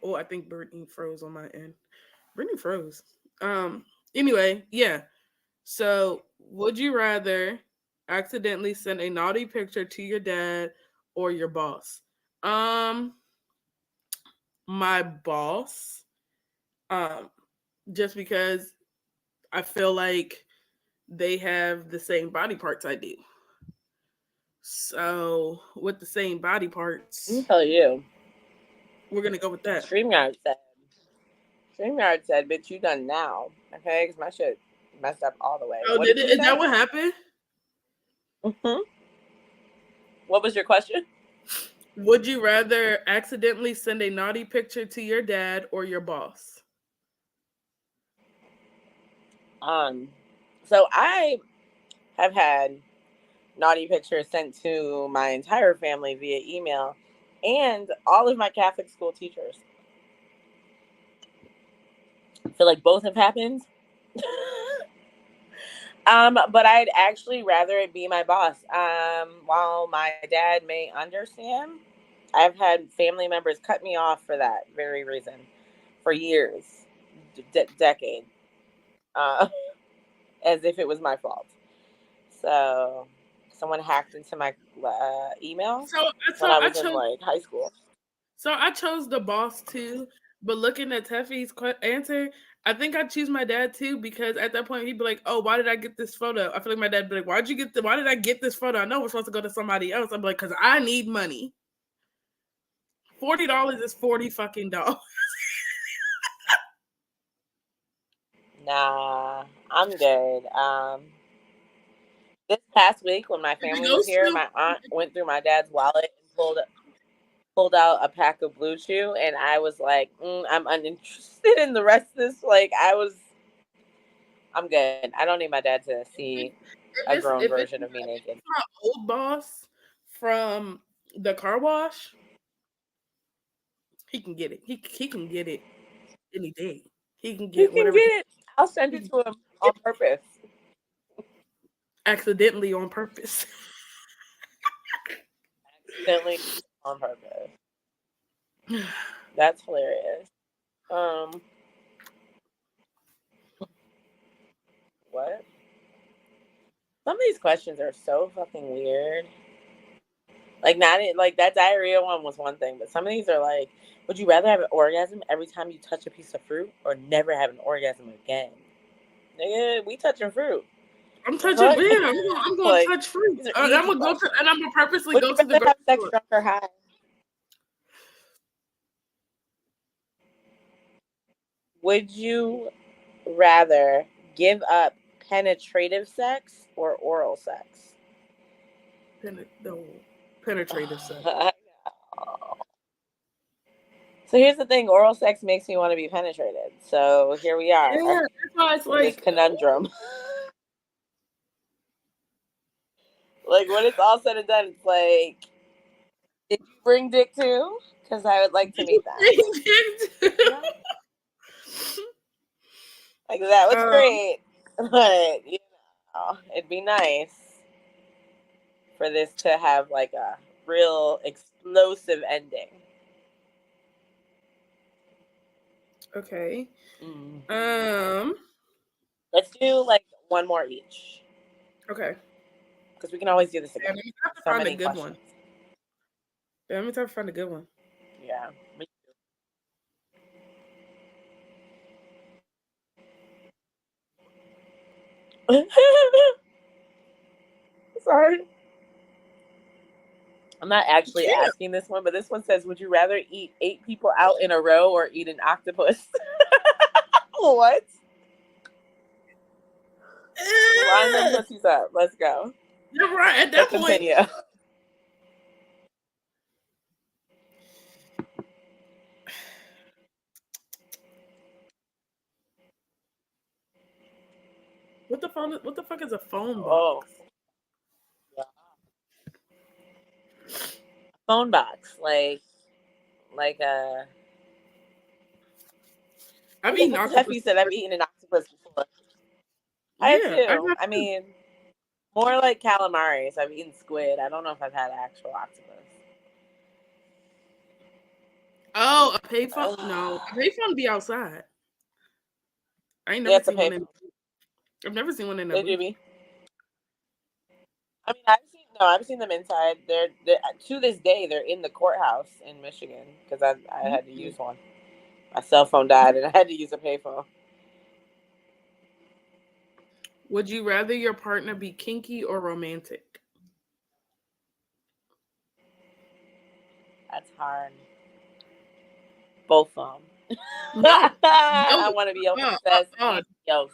Oh, I think Brittany froze on my end. Brittany froze. Anyway, yeah. So, would you rather accidentally send a naughty picture to your dad or your boss? My boss. Just because I feel like they have the same body parts I do. So, with the same body parts, Let me tell you, we're gonna go with that. StreamYard said, "Bitch, you done now, okay? Because my shit messed up all the way." Oh, did it? Is that what happened? Mm-hmm. What was your question? Would you rather accidentally send a naughty picture to your dad or your boss? So I have had naughty pictures sent to my entire family via email and all of my Catholic school teachers. I feel like both have happened. But I'd actually rather it be my boss. While my dad may understand, I've had family members cut me off for that very reason for years, decade, as if it was my fault. So someone hacked into my email when I was in like high school. So I chose the boss too, but looking at Teffy's answer, I think I'd choose my dad too because at that point he'd be like, "Oh, why did I get this photo?" I feel like my dad'd be like, "Why did I get this photo? I know we're supposed to go to somebody else." I'm like, "Cause I need money. $40 is $40 fucking." Nah, I'm good. This past week when my family was here, my aunt went through my dad's wallet and pulled pulled out a pack of Blue Chew, and I was like, I'm uninterested in the rest of this. Like, I'm good. I don't need my dad to see a grown version of me naked. If my old boss from the car wash, he can get it. He can get it any day. He can He get can whatever. get it. I'll send it to him on purpose. Accidentally on purpose. Accidentally on purpose. That's hilarious. What? Some of these questions are so fucking weird. Like, not it, like that diarrhea one was one thing, but some of these are like, would you rather have an orgasm every time you touch a piece of fruit, or never have an orgasm again? Nigga, we touching fruit. I'm touching. Yeah, I'm going Like, to touch fruit. these are I'm easy gonna go to, questions. and I'm gonna purposely Would go you to the rather have grocery sex store. drunk or high? Would you rather give up penetrative sex or oral sex? Penetrative sex. So here's the thing: oral sex makes me want to be penetrated. So here we are. Yeah, that's why it's in this like conundrum. Like, when it's all said and done, it's like, did you bring dick too? Because I would like to meet them. Yeah. Like, that was great, but it'd be nice for this to have like a real explosive ending. Okay. Let's do like one more each. Okay. Because we can always do this again. Yeah, you have to so find many a good questions. one. Yeah, let me try to find a good one. Yeah. Sorry. I'm not actually asking this one, but this one says, would you rather eat 8 people out in a row or eat an octopus? What? Line them pussies up. Let's go. You're right. At that point. Continue. What the fuck is a phone box? Oh. Yeah. Phone box. Like a... I've eaten octopus. Heffy said I've eaten an octopus before. Yeah, I too. I mean, more like calamaris. I've eaten squid. I don't know if I've had actual octopus. Oh, a payphone? No, a payphone be outside. I ain't Yeah, never seen one in. I've never seen one in. They do be. I mean, I've seen them inside. They're to this day they're in the courthouse in Michigan because I had to use one. My cell phone died and I had to use a payphone. Would you rather your partner be kinky or romantic? That's hard. Both of them. No. I want to be obsessed. Yo,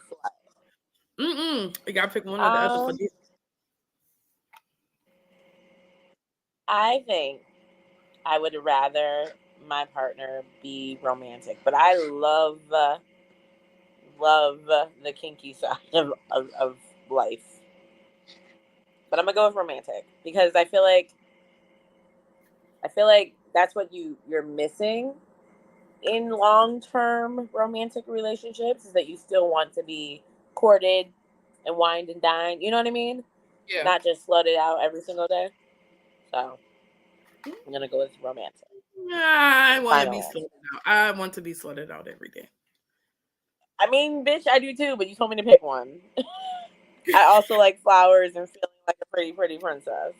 You gotta pick one or the other for this. I think I would rather my partner be romantic, but I love the kinky side of life. But I'm gonna go with romantic because I feel like that's what you're missing in long-term romantic relationships, is that you still want to be courted and wined and dined. You know what I mean? Yeah. Not just slutted out every single day. So I'm gonna go with romantic. I want to be slutted out. I want to be slutted out every day. I mean, bitch, I do too, but you told me to pick one. I also like flowers and feeling like a pretty, pretty princess.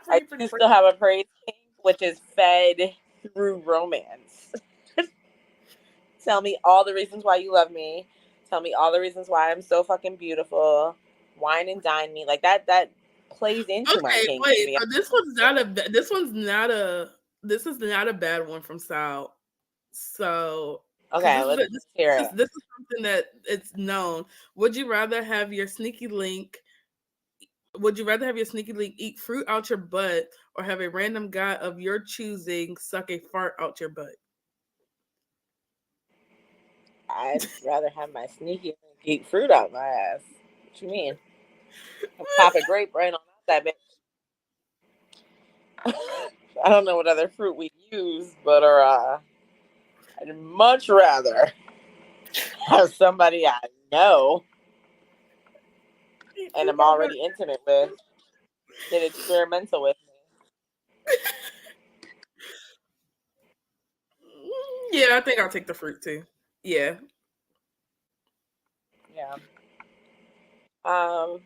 I do still have a praise kink, which is fed through romance. Tell me all the reasons why you love me. Tell me all the reasons why I'm so fucking beautiful. Wine and dine me. Like that plays into my kink. Wait, so this is not a bad one from Sal. So okay, let's hear it. This is something that it's known. Would you rather have your sneaky link eat fruit out your butt or have a random guy of your choosing suck a fart out your butt? I'd rather have my sneaky link eat fruit out my ass. What you mean? I'll pop a grape right on that bitch. I don't know what other fruit we use, but I'd much rather have somebody I know and I'm already intimate with get experimental with me. Yeah, I think I'll take the fruit too. Yeah. Yeah. Um.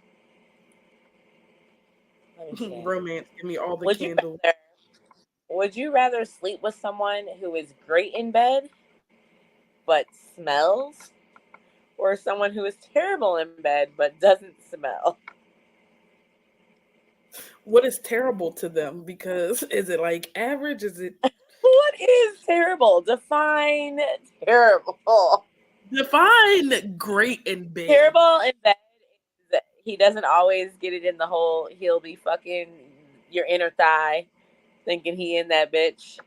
Let me see. Romance, give me all the Would candles. would you rather sleep with someone who is great in bed but smells, or someone who is terrible in bed but doesn't smell? What is terrible to them? Because is it like average? Is it What is terrible? Define terrible. define great in bed? Terrible in bed is he doesn't always get it in the hole. He'll be fucking your inner thigh, thinking he in that bitch.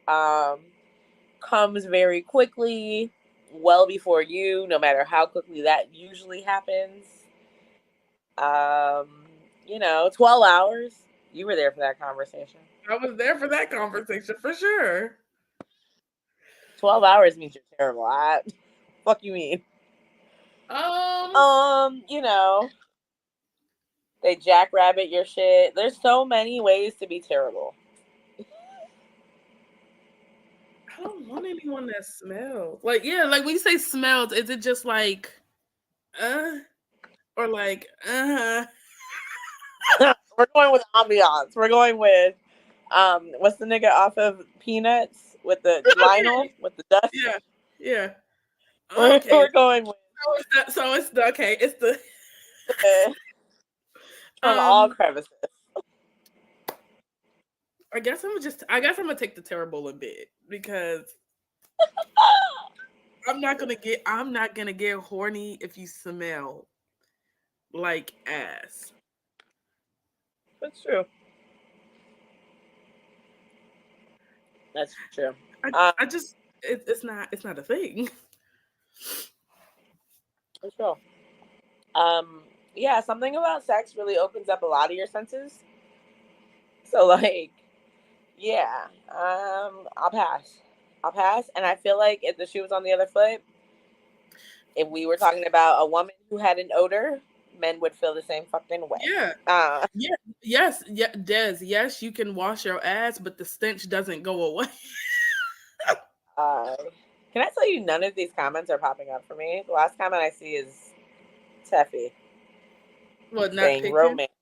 Comes very quickly, well before you, no matter how quickly that usually happens. 12 hours. You were there for that conversation. I was there for that conversation for sure. 12 hours means you're terrible. Fuck you mean? You know, they jackrabbit your shit. There's so many ways to be terrible. I don't want anyone that smells. Like, yeah, like when you say smells, is it just like, or like, We're going with ambiance. We're going with, what's the nigga off of Peanuts with the Lionel with the dust? Yeah, yeah. Okay. We're going with. So it's the okay. It's the from all crevices. I guess I'm gonna take the terrible in bed because I'm not gonna get horny if you smell like ass. That's true. That's true. It's not a thing. That's true. Yeah, something about sex really opens up a lot of your senses. So like, yeah, I'll pass. And I feel like if the shoe was on the other foot, if we were talking about a woman who had an odor, men would feel the same fucking way. Yeah. Yes, Des. Yes, you can wash your ass, but the stench doesn't go away. Can I tell you, none of these comments are popping up for me. The last comment I see is Teffy. What, not saying romance.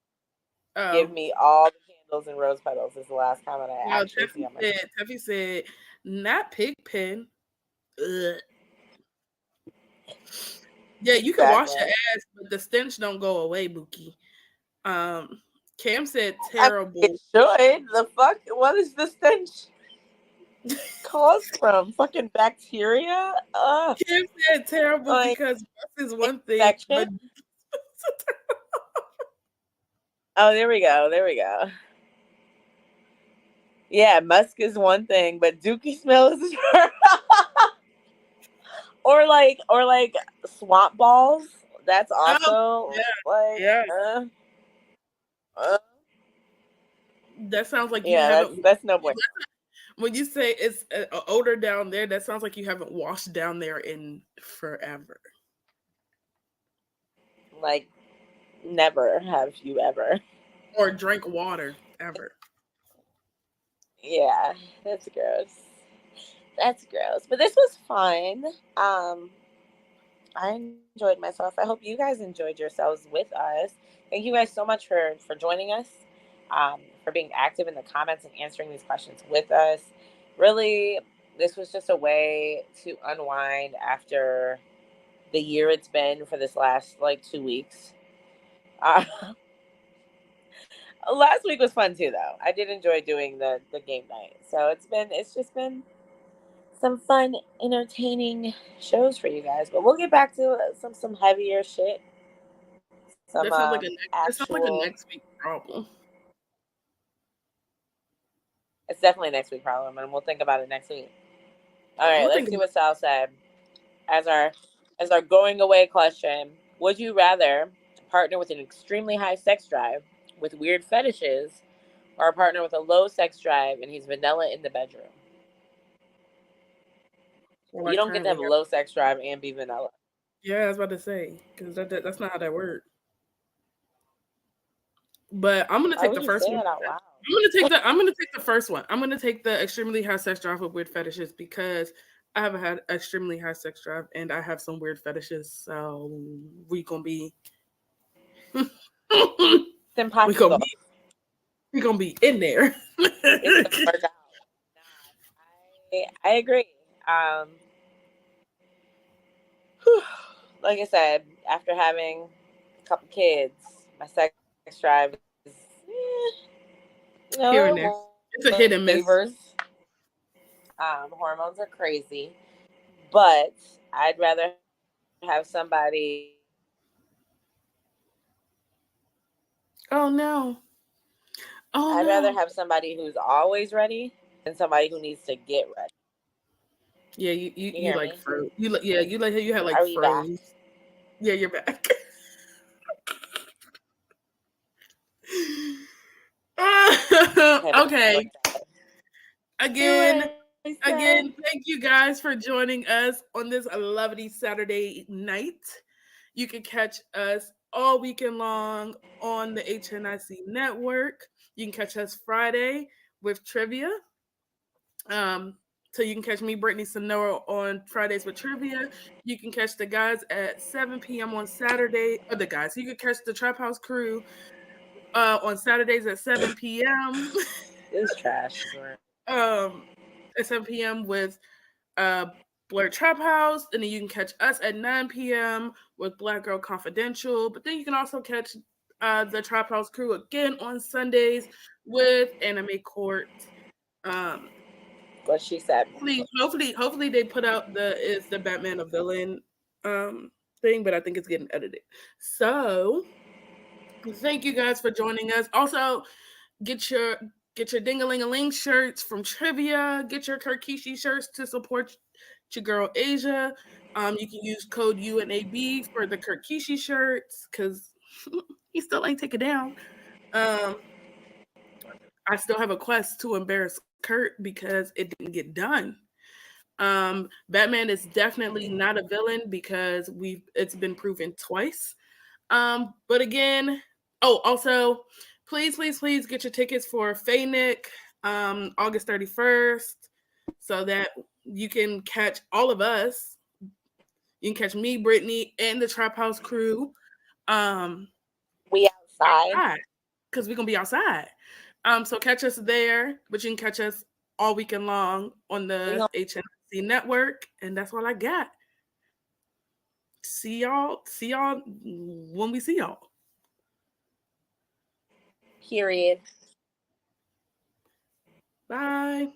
Give me all the candles and rose petals is the last comment I actually see on my Teffy said, not pig pen. Ugh. Yeah, you can wash your ass, but the stench don't go away, Bookie. Cam said terrible. It should. The fuck? What is the stench caused from? Fucking bacteria? Cam said terrible because is one thing. But... Oh, there we go. Yeah, musk is one thing, but dookie smell is or like swamp balls. That's also that sounds like you haven't. That's no point. When you say it's an odor down there, that sounds like you haven't washed down there in forever. Like, never have you ever. Or drank water ever. Yeah, that's gross. But this was fun. I enjoyed myself. I hope you guys enjoyed yourselves with us. Thank you guys so much for joining us, for being active in the comments and answering these questions with us. Really, this was just a way to unwind after the year it's been for this last 2 weeks. Last week was fun too, though. I did enjoy doing the game night. So it's just been some fun, entertaining shows for you guys. But we'll get back to some heavier shit. That sounds like a next week problem. It's definitely a next week problem, and we'll think about it next week. All right, let's see what Sal said as our going away question. Would you rather partner with an extremely high sex drive with weird fetishes, or a partner with a low sex drive and he's vanilla in the bedroom? You don't get to have a low sex drive and be vanilla. Yeah, I was about to say, because that's not how that works. But I'm gonna take the first one. I'm gonna take the first one. I'm gonna take the extremely high sex drive with weird fetishes because I haven't had extremely high sex drive and I have some weird fetishes. So we gonna be It's impossible. We gonna be in there. It's gonna work out. I agree. Like I said, after having a couple kids, my sex drive is here and there. It's a hit and miss. Hormones are crazy, but I'd rather have somebody. Oh no. Oh I'd no. rather have somebody who's always ready than somebody who needs to get ready. Yeah, you like froze. You had like froze. Yeah, you're back. Okay. Again, thank you guys for joining us on this lovely Saturday night. You can catch us all weekend long on the HNIC network. You can catch us Friday with trivia. So you can catch me, Brittany Sonora, on Fridays with trivia. You can catch the guys at 7 p.m. on Saturday. Or the guys. You can catch the Trap House crew on Saturdays at 7 p.m. It's trash. At 7 p.m. with Blur Trap House, and then you can catch us at 9 p.m. with Black Girl Confidential. But then you can also catch the Trap House crew again on Sundays with Anime Court. What she said. Please, hopefully they put out is the Batman a villain thing, but I think it's getting edited. So thank you guys for joining us. Also, get your ding-a-ling-a-ling shirts from Trivia. Get your Kirkishi shirts to support your girl Asia. You can use code UNAB for the Kirkishi shirts because he still ain't taken down. I still have a quest to embarrass Kurt because it didn't get done. Batman is definitely not a villain because it's been proven twice. But again, also, please get your tickets for Faynick, August 31st, so that you can catch all of us. You can catch me, Brittany, and the Trap House crew. We outside. Because we're going to be outside. So catch us there, but you can catch us all weekend long on the HNC network. And that's all I got. See y'all when we see y'all. Period. Bye.